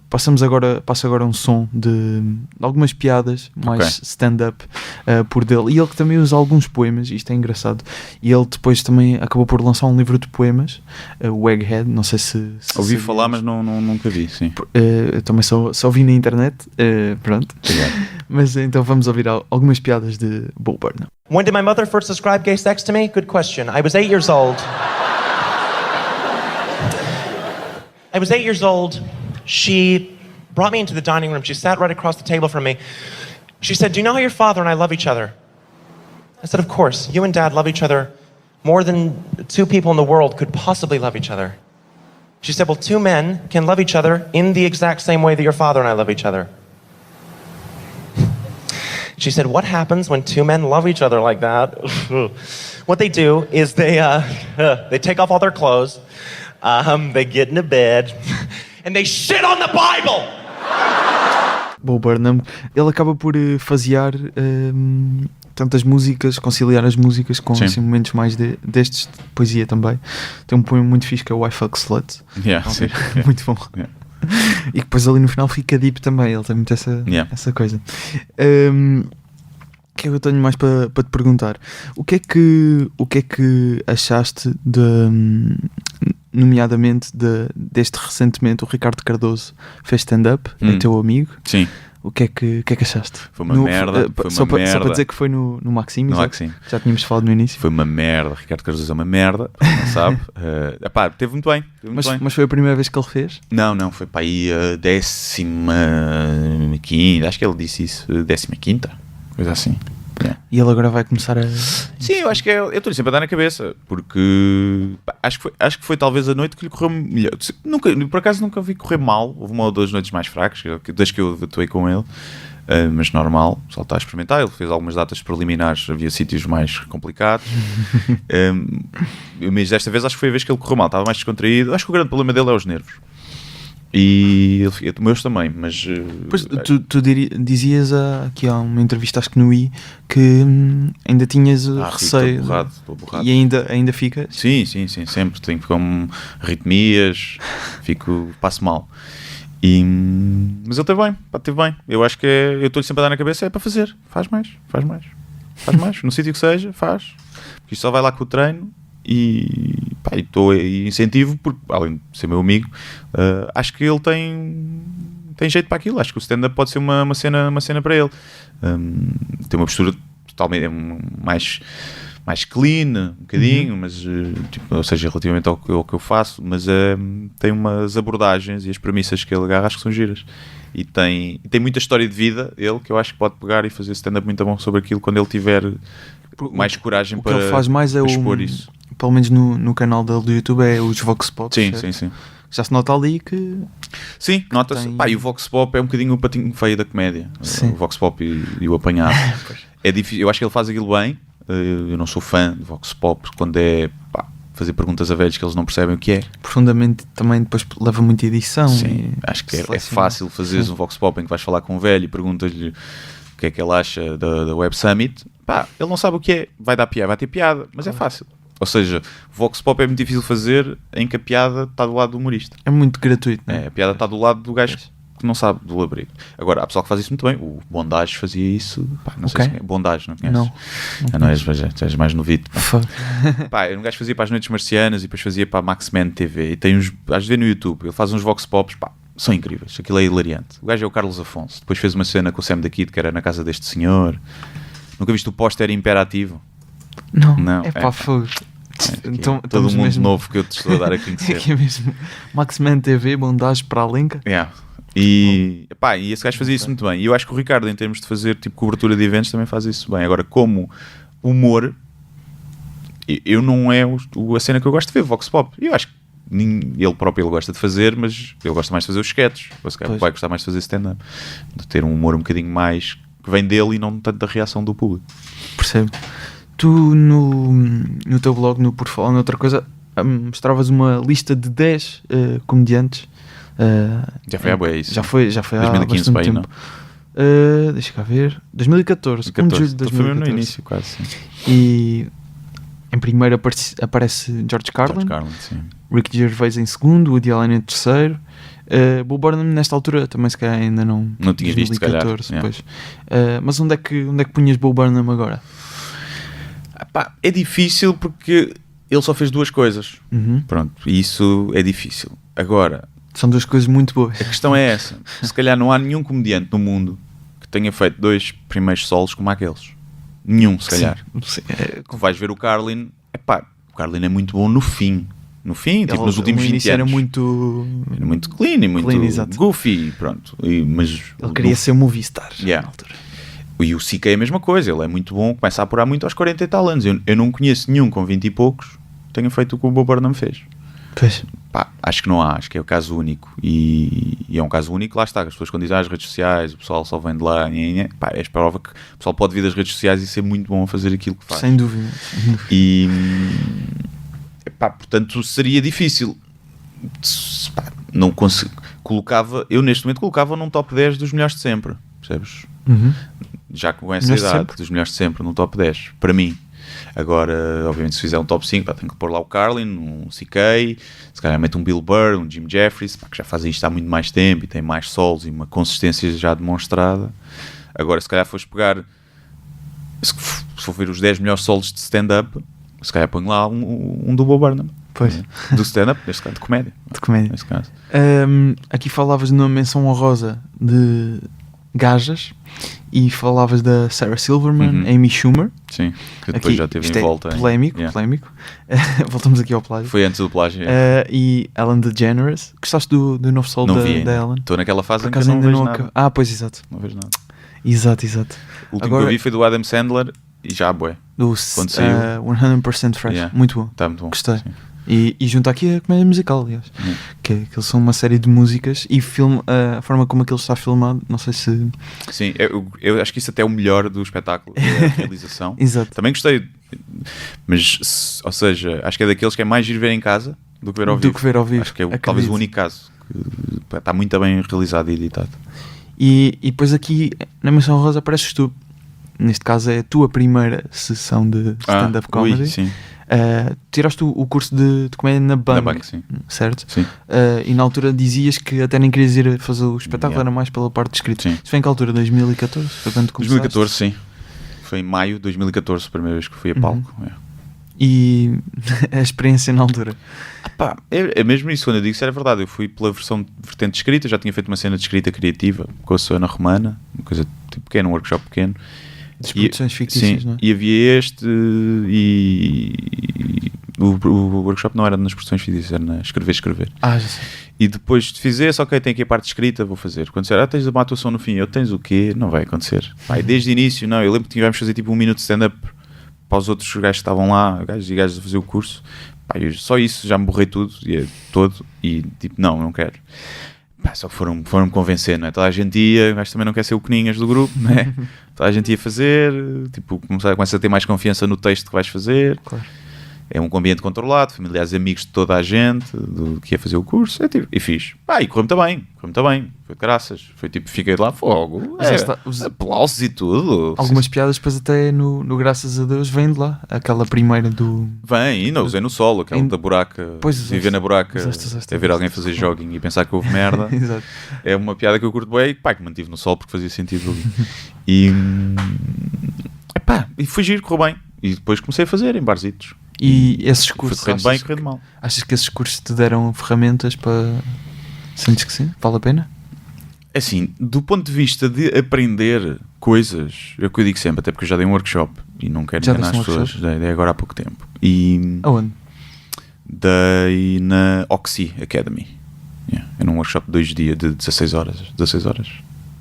B: passo agora um som de algumas piadas mais stand-up por dele, e ele que também usa alguns poemas. Isto é engraçado, e ele depois também acabou por lançar um livro de poemas, o Egghead, não sei se
C: ouvi falar, mas nunca vi. Sim.
B: Eu também só vi na internet, pronto. Mas então vamos ouvir algumas piadas de Bo Burnham.
D: When did my mother first describe gay sex to me? Good question. I was 8 years old. She brought me into the dining room. She sat right across the table from me. She said, "Do you know how your father and I love each other?" I said, "Of course. You and Dad love each other more than 2 people in the world could possibly love each other." She said, "Well, 2 men can love each other in the exact same way that your father and I love each other." She said, "What happens when 2 men love each other like that?" What they do is they take off all their clothes, they get into bed, and they shit on the Bible!
B: Bo Burnham, ele acaba por fasear tantas músicas, conciliar as músicas com assim, momentos mais destes de poesia também. Tem um poema muito fixe que é o I Fuck Slut.
C: Sim.
B: Muito bom. E depois ali no final fica deep também. Ele tem muito essa coisa. O que é que eu tenho mais para te perguntar? O que é que achaste nomeadamente deste recentemente? O Ricardo Cardoso fez stand-up, é teu amigo.
C: Sim.
B: O que é que achaste?
C: Foi uma merda.
B: Só para dizer que foi no Maxime,
C: no Maxime.
B: Já tínhamos falado no início.
C: Foi uma merda. Ricardo Cardoso é uma merda, não sabe. Teve muito bem.
B: Mas foi a primeira vez que ele fez?
C: Não, foi para aí a 15ª, acho que ele disse isso, 15ª, coisa assim. Yeah.
B: E ele agora vai começar a...
C: Sim, eu acho que eu estou sempre a dar na cabeça, porque acho que foi talvez a noite que lhe correu melhor. Por acaso nunca vi correr mal, houve 1 ou 2 noites mais fracas, desde que eu atuei com ele, mas normal, só está a experimentar. Ele fez algumas datas preliminares, havia sítios mais complicados, mas desta vez acho que foi a vez que ele correu mal, estava mais descontraído. Acho que o grande problema dele é os nervos. E meus também, mas...
B: Pois, tu dizias aqui há uma entrevista, acho que no I, que ainda tinhas receio.
C: Estou borrado.
B: E ainda ficas?
C: Sim, sempre. Tenho com arritmias, passo mal. Mas ele teve bem. Eu acho que eu estou-lhe sempre a dar na cabeça, é para fazer. Faz mais. No sítio que seja, faz. Porque isto só vai lá com o treino. E estou incentivo, porque além de ser meu amigo, acho que ele tem jeito para aquilo. Acho que o stand-up pode ser uma cena para ele. Tem uma postura totalmente mais clean, um bocadinho, mas ou seja, relativamente ao que eu faço, mas tem umas abordagens e as premissas que ele agarra, acho que são giras. E tem muita história de vida, ele, que eu acho que pode pegar e fazer stand-up muito bom sobre aquilo quando ele tiver mais coragem para
B: ele faz mais
C: expor isso.
B: Pelo menos no canal dele do YouTube, é os Vox Pop.
C: Sim.
B: Já se nota ali que...
C: Sim, nota-se. E o Vox Pop é um bocadinho o patinho feio da comédia.
B: Sim.
C: O Vox Pop e o apanhado. É difícil. Eu acho que ele faz aquilo bem. Eu não sou fã do Vox Pop quando é fazer perguntas a velhos que eles não percebem o que é.
B: Profundamente também depois leva muita edição.
C: Sim, acho que é fácil fazeres um Vox Pop em que vais falar com um velho e perguntas-lhe o que é que ele acha da Web Summit. Ele não sabe o que é. Vai ter piada, mas é fácil. Ou seja, Vox Pop é muito difícil fazer em que a piada está do lado do humorista.
B: É muito gratuito, não é?
C: A piada está do lado do gajo que não sabe do labrigo. Agora, há pessoal que faz isso muito bem. O Bondage fazia isso. Não sei se é. Bondage, não conheces? Não és mais novito. Um gajo fazia para as Noites Marcianas e depois fazia para a Maxman TV. E tem às vezes no YouTube, ele faz uns Vox Pops, são incríveis. Aquilo é hilariante. O gajo é o Carlos Afonso. Depois fez uma cena com o Sam da Kid, que era na casa deste senhor. Nunca viste o póster imperativo?
B: Não. É fogo.
C: Então, todo mundo mesmo... novo que eu te estou a dar a conhecer.
B: Aqui mesmo. Maxman TV, Bondage para a Lenca.
C: E esse gajo fazia isso muito bem. E eu acho que o Ricardo, em termos de fazer tipo cobertura de eventos, também faz isso bem. Agora, como humor, eu não é a cena que eu gosto de ver, Vox Pop. Eu acho que ele próprio gosta de fazer, mas ele gosta mais de fazer os sketches. Ele vai gostar mais de fazer stand-up, de ter um humor um bocadinho mais que vem dele e não tanto da reação do público.
B: Percebo. Tu no teu blog, no Por Falar noutra coisa, mostravas uma lista de 10 comediantes.
C: Já foi há bué isso.
B: Já foi
C: 2015
B: há
C: para aí,
B: tempo. Deixa cá ver. 2014. 1 de julho de 2014.
C: Foi no início, quase. Sim.
B: E em primeiro aparece George Carlin,
C: sim.
B: Ricky Gervais em segundo, Woody Allen em terceiro. Bo Burnham nesta altura também se calhar ainda não
C: tinha visto, se calhar.
B: Pois. Mas onde é que punhas Bo Burnham agora?
C: É difícil porque ele só fez 2 coisas. Pronto, e isso é difícil. Agora,
B: são 2 coisas muito boas.
C: A questão é essa. Se calhar não há nenhum comediante no mundo que tenha feito 2 primeiros solos como aqueles. Nenhum, se calhar.
B: Sim.
C: Vais ver o Carlin. O Carlin é muito bom no fim. Tipo, nos últimos 20 anos.
B: Era muito
C: clean e muito goofy. Pronto. Mas
B: ele queria ser movie star na altura.
C: E o CK é a mesma coisa. Ele é muito bom. Começa a apurar muito aos 40 e tal anos. Eu não conheço nenhum com 20 e poucos que tenha feito o que o Bo Burnham fez.
B: Pois.
C: Acho que não há, acho que é o caso único e é um caso único, lá está, as pessoas quando dizem as redes sociais, o pessoal só vem de lá, é prova que o pessoal pode vir das redes sociais e ser muito bom a fazer aquilo que faz.
B: Sem dúvida.
C: E portanto seria difícil, não consigo, eu neste momento colocava num top 10 dos melhores de sempre, percebes? Já com essa idade, dos melhores de sempre, num top 10, para mim. Agora, obviamente, se fizer um top 5, tenho que pôr lá o Carlin, um CK, se calhar mete um Bill Burr, um Jim Jeffries, que já fazem isto há muito mais tempo e tem mais solos e uma consistência já demonstrada. Agora, se calhar fores pegar, se for ver os 10 melhores solos de stand-up, se calhar põe lá um do Bo Burnham.
B: Pois.
C: Do stand-up, neste caso, de comédia.
B: Neste caso. Aqui falavas de uma menção honrosa de gajas e falavas da Sarah Silverman, Amy Schumer.
C: Sim, que depois
B: Aqui,
C: já teve
B: isto
C: em volta.
B: Polémico,
C: Yeah.
B: polémico. Voltamos aqui ao plágio.
C: Foi antes do plágio.
B: E Ellen DeGeneres. Gostaste do novo solo
C: Não
B: da,
C: vi
B: da
C: ainda.
B: Ellen?
C: Estou naquela fase
B: Por
C: em que
B: acaso
C: eu não
B: ainda
C: vejo
B: não
C: nada.
B: acabei. Ah, pois, exato.
C: Não vejo nada.
B: Exato.
C: O último
B: Agora-
C: que eu vi foi do Adam Sandler e já, bué.
B: Do
C: Quando saiu.
B: 100% Fresh.
C: Yeah.
B: Muito bom.
C: Está muito bom.
B: Gostei.
C: Sim.
B: E junto aqui a comédia musical, aliás. Que eles são uma série de músicas e filme, a forma como aquilo está filmado, não sei se...
C: Sim, eu acho que isso até é o melhor do espetáculo, é a realização.
B: Exato.
C: Também gostei, mas, ou seja, acho que é daqueles que é mais giro ver em casa do que ver ao vivo.
B: Do que ver ao vivo.
C: Acho que é
B: Acredito.
C: talvez o único caso que está muito bem realizado e editado.
B: E depois aqui, na Menção Rosa, apareces tu. Neste caso é a tua primeira sessão de stand-up comedy.
C: Ui, sim.
B: Tiraste o curso de comédia na Bang,
C: Na Bang, sim.
B: certo?
C: Sim.
B: E na altura dizias que até nem querias ir fazer o espetáculo,
C: Yeah.
B: era mais pela parte de escrita.
C: Sim.
B: Isso foi em que altura? 2014? Foi quando começaste?
C: 2014, sim. Foi em maio de 2014, a primeira vez que fui a palco. É.
B: E a experiência na altura?
C: Pá, é mesmo isso, quando eu digo isso era verdade. Eu fui pela vertente de escrita, já tinha feito uma cena de escrita criativa com a Susana Romana, uma coisa tipo pequena, um workshop pequeno.
B: Das produções fictícias,
C: sim,
B: não é?
C: e havia este e o workshop não era nas produções fictícias, era na escrever.
B: Já sei.
C: E depois de fizer, ok, tem aqui a parte de escrita, vou fazer. Quando disser, tens uma atuação no fim, tens o quê? Não vai acontecer. Pá, e desde o início, não, eu lembro que tivemos fazer tipo 1 minuto de stand-up para os outros gajos que estavam lá, gajos e gajas a fazer o curso. Pá, só isso já me borrei tudo, todo, e tipo, não quero. Pá, só foram-me convencer, não é? Toda a gente ia, o gajo também não quer ser o Coninhas do grupo, não é? Toda a gente ia fazer, tipo, começa a ter mais confiança no texto que vais fazer.
B: Claro.
C: É um ambiente controlado, familiares e amigos de toda a gente que ia fazer o curso, e fiz. Pá, e correu-me bem, foi de graças. Foi tipo, fiquei lá, fogo,
B: Mas já está,
C: aplausos e tudo.
B: algumas piadas depois até no Graças a Deus vem de lá, aquela primeira do...
C: Vem, e não usei no solo, aquela da buraca,
B: Pois,
C: viver na buraca,
B: usaste
C: até ver alguém fazer jogging e pensar que houve merda.
B: Exato.
C: É uma piada que eu curto bem e pá, que mantive no solo porque fazia sentido ali. E foi giro, correu bem. E depois comecei a fazer em barzitos.
B: E esses
C: Foi
B: cursos,
C: correndo bem e correndo mal.
B: achas que esses cursos te deram ferramentas para... Sentes que sim? Vale a pena?
C: Assim, do ponto de vista de aprender coisas, é o que eu digo sempre, até porque eu já dei um workshop e não quero
B: Já
C: enganar as
B: deste um
C: pessoas, dei agora há pouco tempo. E
B: Aonde?
C: dei na Oxy Academy. Era um workshop de 2 dias de 16 horas,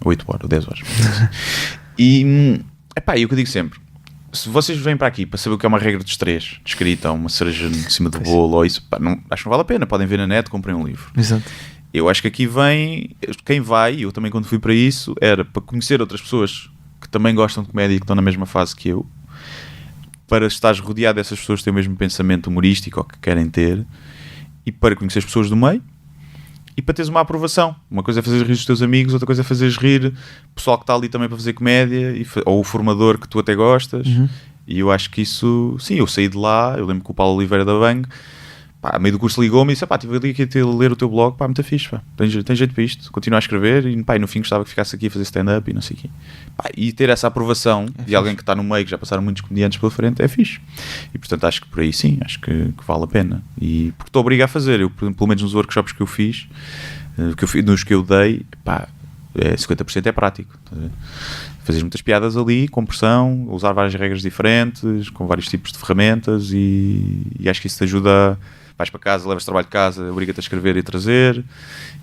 C: 8 horas, 10 horas. E é o que eu digo sempre. Se vocês vêm para aqui para saber o que é uma regra dos 3 de escrita, ou uma cereja em cima do bolo, ou isso, pá, acho que não vale a pena. Podem ver na net, comprem um livro.
B: Exato.
C: Eu acho que aqui vem, quem vai, eu também quando fui para isso, era para conhecer outras pessoas que também gostam de comédia e que estão na mesma fase que eu, para estares rodeado dessas pessoas que têm o mesmo pensamento humorístico ou que querem ter, e para conhecer as pessoas do meio, e para teres uma aprovação. Uma coisa é fazeres rir os teus amigos, outra coisa é fazeres rir o pessoal que está ali também para fazer comédia, ou o formador que tu até gostas. E eu acho que isso, sim, eu saí de lá, eu lembro que o Paulo Oliveira da Bang, pá, a meio do curso ligou-me e disse, pá, estive ali aqui a ler o teu blog, pá, muito fixe, pá, tem jeito para isto, continua a escrever, e pá, e no fim gostava que ficasse aqui a fazer stand-up e não sei o quê. Pá, e ter essa aprovação de alguém que está no meio, que já passaram muitos comediantes pela frente, é fixe. E portanto acho que por aí sim, acho que vale a pena. E porque estou obrigado a fazer, eu, pelo menos nos workshops que eu fiz, nos que eu dei, pá, 50% é prático. Fazer muitas piadas ali, com pressão, usar várias regras diferentes, com vários tipos de ferramentas e acho que isso te ajuda. Vais para casa, levas trabalho de casa, obriga-te a escrever e trazer,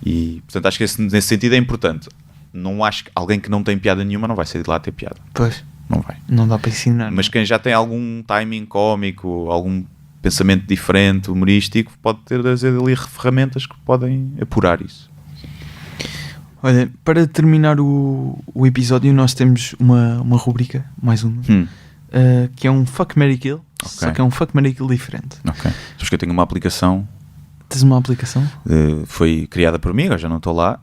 C: e portanto acho que nesse sentido é importante. Não acho que alguém que não tem piada nenhuma não vai sair de lá a ter piada.
B: Pois.
C: Não vai.
B: Não dá para ensinar.
C: Mas quem já tem algum timing cómico, algum pensamento diferente, humorístico, pode ter ali ferramentas que podem apurar isso.
B: Olha, para terminar o episódio nós temos uma rubrica, mais uma, que é um Fuck, Marry, Kill, só que é um Fuck, Marry, Kill diferente.
C: Ok. Sabes que eu tenho uma aplicação,
B: Tens uma aplicação?
C: foi criada por mim, eu já não estou lá.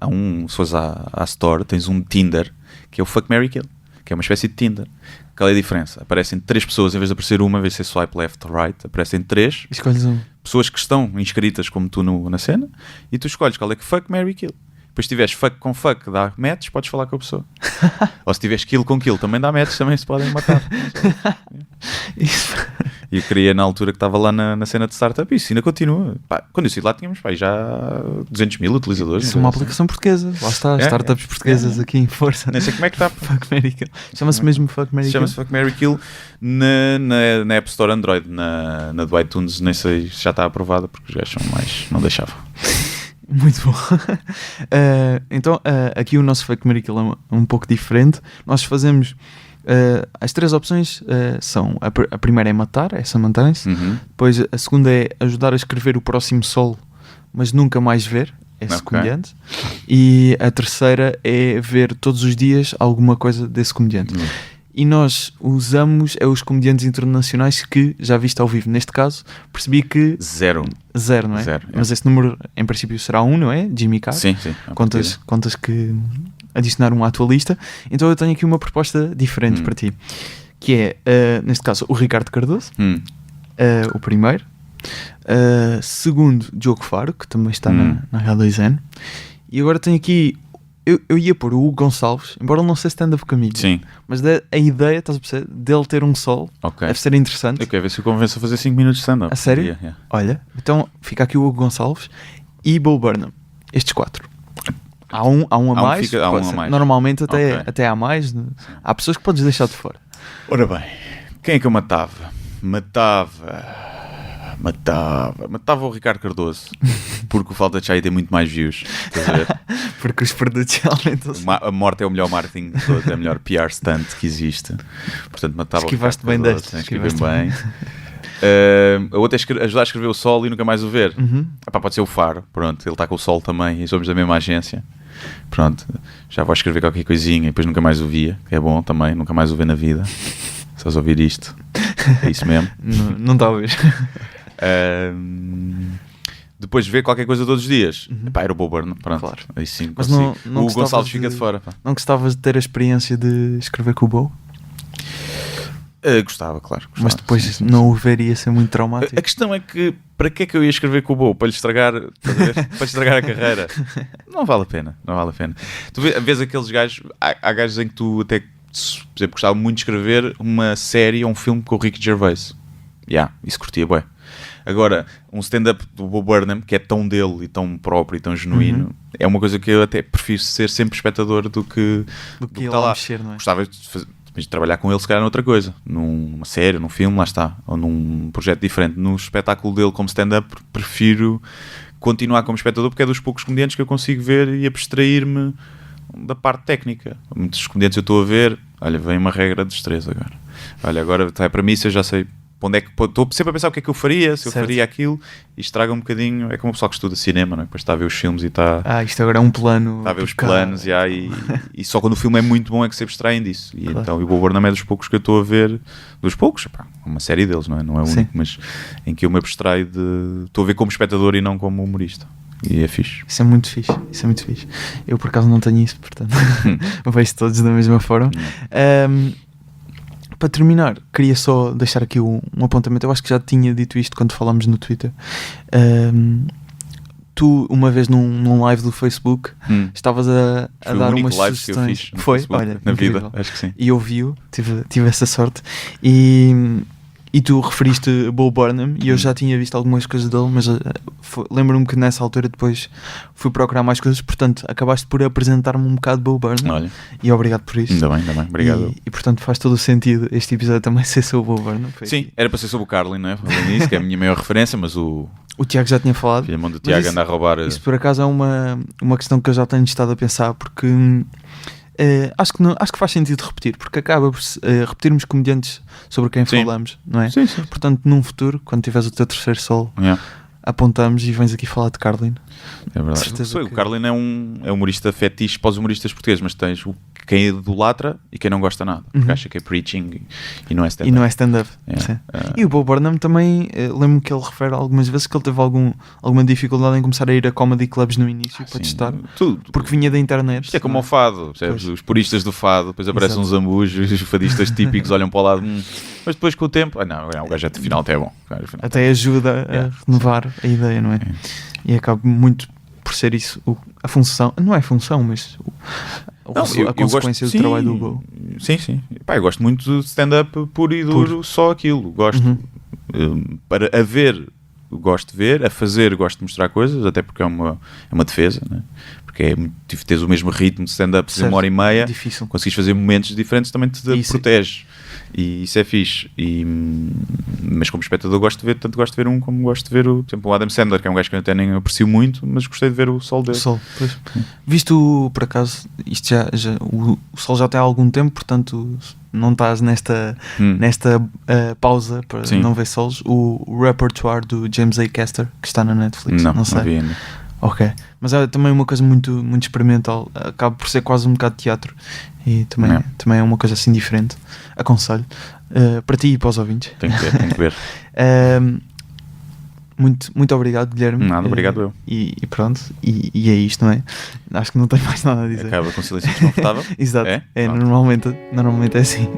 C: Se fores à Store, tens um Tinder, que é o Fuck, Marry, Kill, que é uma espécie de Tinder. Qual é a diferença? Aparecem 3 pessoas, em vez de aparecer uma, em vez de ser swipe left or right, aparecem 3
B: Escolhes um.
C: pessoas que estão inscritas como tu na cena, e tu escolhes qual é que Fuck, Marry, Kill. Depois se tiveres fuck com fuck, dá match, podes falar com a pessoa. Ou se tiveres kill com kill, também dá match, também se podem matar.
B: Isso.
C: E eu queria, na altura que estava lá na cena de startup, isso ainda continua. Pá, quando eu saí de lá tínhamos já 200 mil utilizadores.
B: Isso é uma aplicação portuguesa. Lá está, startups portuguesas aqui em força.
C: Nem sei como é que está.
B: Fuck, Marry, Kill. Chama-se mesmo Fuck, Marry, Kill.
C: Chama-se Fuck, Marry, Kill na App Store Android, na do iTunes, nem sei se já está aprovada, porque os gajos são mais... não deixavam.
B: Muito bom. Então, aqui o nosso Fuck, Marry, Kill é um pouco diferente. Nós fazemos... as 3 opções são... A primeira é matar, essa mantém-se. Depois a segunda é ajudar a escrever o próximo solo, mas nunca mais ver esse comediante. E a terceira é ver todos os dias alguma coisa desse comediante. E nós usamos os comediantes internacionais que já viste ao vivo. Neste caso, percebi que...
C: Zero,
B: não é?
C: Zero,
B: Mas esse número, em princípio, será 1, não é? Jimmy Carr.
C: Sim.
B: Contas que adicionaram à tua lista. Então eu tenho aqui uma proposta diferente para ti. Que é, neste caso, o Ricardo Cardoso. O primeiro. Segundo, Diogo Faro, que também está na H2N. E agora tenho aqui... Eu ia pôr o Hugo Gonçalves, embora ele não seja stand-up comedian.
C: Sim.
B: Mas a ideia, estás a perceber, dele ter um solo, deve ser interessante.
C: Eu quero ver se eu convenço a fazer 5 minutos de stand-up.
B: A sério? Olha, então fica aqui o Hugo Gonçalves e Bo Burnham. Estes 4. Há um a mais.
C: Há um a mais.
B: Normalmente até há mais. Há pessoas que podes deixar de fora.
C: Ora bem, quem é que eu matava? Matava o Ricardo Cardoso, porque o Falta de Chai tem muito mais views. Estás a ver?
B: Porque os produtos aumentam.
C: A morte é o melhor marketing de todos, é o melhor PR stunt que existe. Portanto, matava
B: Esquivaste
C: o Ricardo
B: bem
C: Cardoso.
B: deste.
C: Esquivaste bem. A outra é ajudar a escrever o Sol e nunca mais o ver. Pode ser o Faro. Pronto, ele está com o Sol também e somos da mesma agência. Pronto, já vou escrever qualquer coisinha e depois nunca mais o via, que é bom também, nunca mais o ver na vida. Se estás a ouvir isto, é isso mesmo.
B: Não está a ouvir.
C: Depois de ver qualquer coisa todos os dias. Era o Bo Burnham, pronto.
B: Claro.
C: Aí sim,
B: mas
C: não o
B: de...
C: Gonçalves fica de fora. Pá.
B: Não gostavas de ter a experiência de escrever com o Bo?
C: Gostava, claro.
B: Mas depois
C: sim.
B: O ver ia ser muito traumático.
C: A questão é que, para que é que eu ia escrever com o Bo? Para lhe estragar, para lhe estragar a carreira? Não vale a pena. Tu vês aqueles gajos, há gajos em que tu até, por exemplo, gostava muito de escrever uma série ou um filme com o Ricky Gervais. Isso curtia bué. Agora, um stand-up do Bo Burnham, que é tão dele e tão próprio e tão genuíno, é uma coisa que eu até prefiro ser sempre espectador do que
B: ele
C: está lá.
B: Mexer, não é?
C: Gostava de trabalhar com ele, se calhar, noutra coisa. Numa série, num filme, lá está. Ou num projeto diferente. No espetáculo dele como stand-up, prefiro continuar como espectador, porque é dos poucos comediantes que eu consigo ver e abstrair-me da parte técnica. Muitos comediantes eu estou a ver, olha, vem uma regra dos 3 agora. Olha, agora está para mim, se eu já sei onde é que estou sempre a pensar o que é que eu faria, se eu faria aquilo, e estraga um bocadinho. É como o pessoal que estuda cinema, não é? Depois está a ver os filmes e está.
B: Isto agora é um plano.
C: Está a ver os planos e só quando o filme é muito bom é que se abstraem disso. E claro. Então o Bo Burnham é dos poucos que eu estou a ver, dos poucos, uma série deles, não é? Não é o único, mas em que eu me abstraio de. Estou a ver como espectador e não como humorista. E é fixe.
B: Isso é muito fixe. Eu por acaso não tenho isso, portanto vejo todos da mesma forma. Para terminar, queria só deixar aqui um apontamento. Eu acho que já tinha dito isto quando falámos no Twitter. Tu, uma vez num live do Facebook, estavas a dar umas sugestões. Que eu fiz no
C: Facebook,
B: olha,
C: na
B: incrível.
C: vida, acho que sim.
B: E eu vi-o, tive essa sorte. E tu referiste Bo Burnham e eu já tinha visto algumas coisas dele, mas lembro-me que nessa altura depois fui procurar mais coisas, portanto acabaste por apresentar-me um bocado Bo Burnham.
C: Olha.
B: E obrigado por isso.
C: Ainda bem, obrigado.
B: E portanto faz todo o sentido este episódio também ser sobre o Bo Burnham.
C: Sim, era para ser sobre o Carlin, não é? Falando nisso, que é a minha maior referência, mas o
B: Tiago já tinha falado.
C: O filho do Tiago anda a roubar.
B: Isso por acaso é uma questão que eu já tenho estado a pensar, porque acho que faz sentido repetir, porque acaba por repetirmos comediantes sobre quem falamos, não é?
C: Sim.
B: Portanto, num futuro, quando tiveres o teu terceiro solo, apontamos e vens aqui falar de Carlin.
C: É verdade. O Carlin é um humorista fetiche para os humoristas portugueses, mas tens quem idolatra e quem não gosta nada, porque acha que é preaching e não é stand-up.
B: E não é stand-up. E o Bo Burnham também, lembro-me que ele refere algumas vezes que ele teve alguma dificuldade em começar a ir a comedy clubs no início para testar, porque vinha da internet.
C: Isto é como o fado, os puristas do fado, depois aparecem uns ambujos, os fadistas típicos olham para o lado, mas depois com o tempo, o gajo afinal até é bom.
B: Até ajuda a renovar a ideia, não é? E acaba muito por ser isso a função, não é função, mas a consequência do trabalho do Hugo.
C: Sim. Pá, eu gosto muito de stand-up puro e duro, só aquilo. Gosto para a ver, gosto de ver, a fazer, gosto de mostrar coisas, até porque é uma defesa, né? Porque é muito difícil teres o mesmo ritmo de stand-up de 1h30,
B: difícil.
C: Conseguires fazer momentos diferentes, também te protege. E isso é fixe. Mas como espectador gosto de ver, tanto gosto de ver um como gosto de ver por exemplo, o Adam Sandler, que é um gajo que eu até nem aprecio muito, mas gostei de ver o Sol dele.
B: O Sol, pois. Visto, por acaso, isto o Sol já tem há algum tempo, portanto não estás nesta pausa para não ver solos. O repertoire do James A. Caster, que está na Netflix, não sei.
C: Não vi ainda.
B: Ok, mas é também uma coisa muito, muito experimental, acaba por ser quase um bocado de teatro e também é uma coisa assim diferente. Aconselho para ti e para os ouvintes.
C: Tenho que ver.
B: Muito obrigado, Guilherme.
C: Nada, obrigado eu.
B: E pronto, e é isto, não é? Acho que não tenho mais nada a dizer.
C: Acaba com silêncio desconfortável.
B: Exato, normalmente é assim.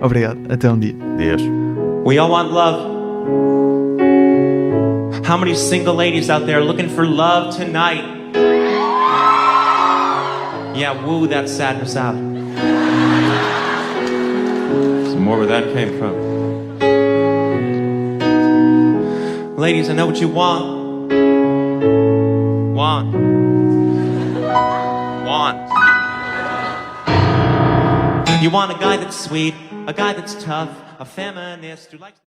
B: Obrigado, até um dia.
C: Deus.
D: We all want love. How many single ladies out there looking for love tonight? Yeah, woo that sadness out. Some more where that came from. Ladies, I know what you want. Want. You want a guy that's sweet, a guy that's tough, a feminist who likes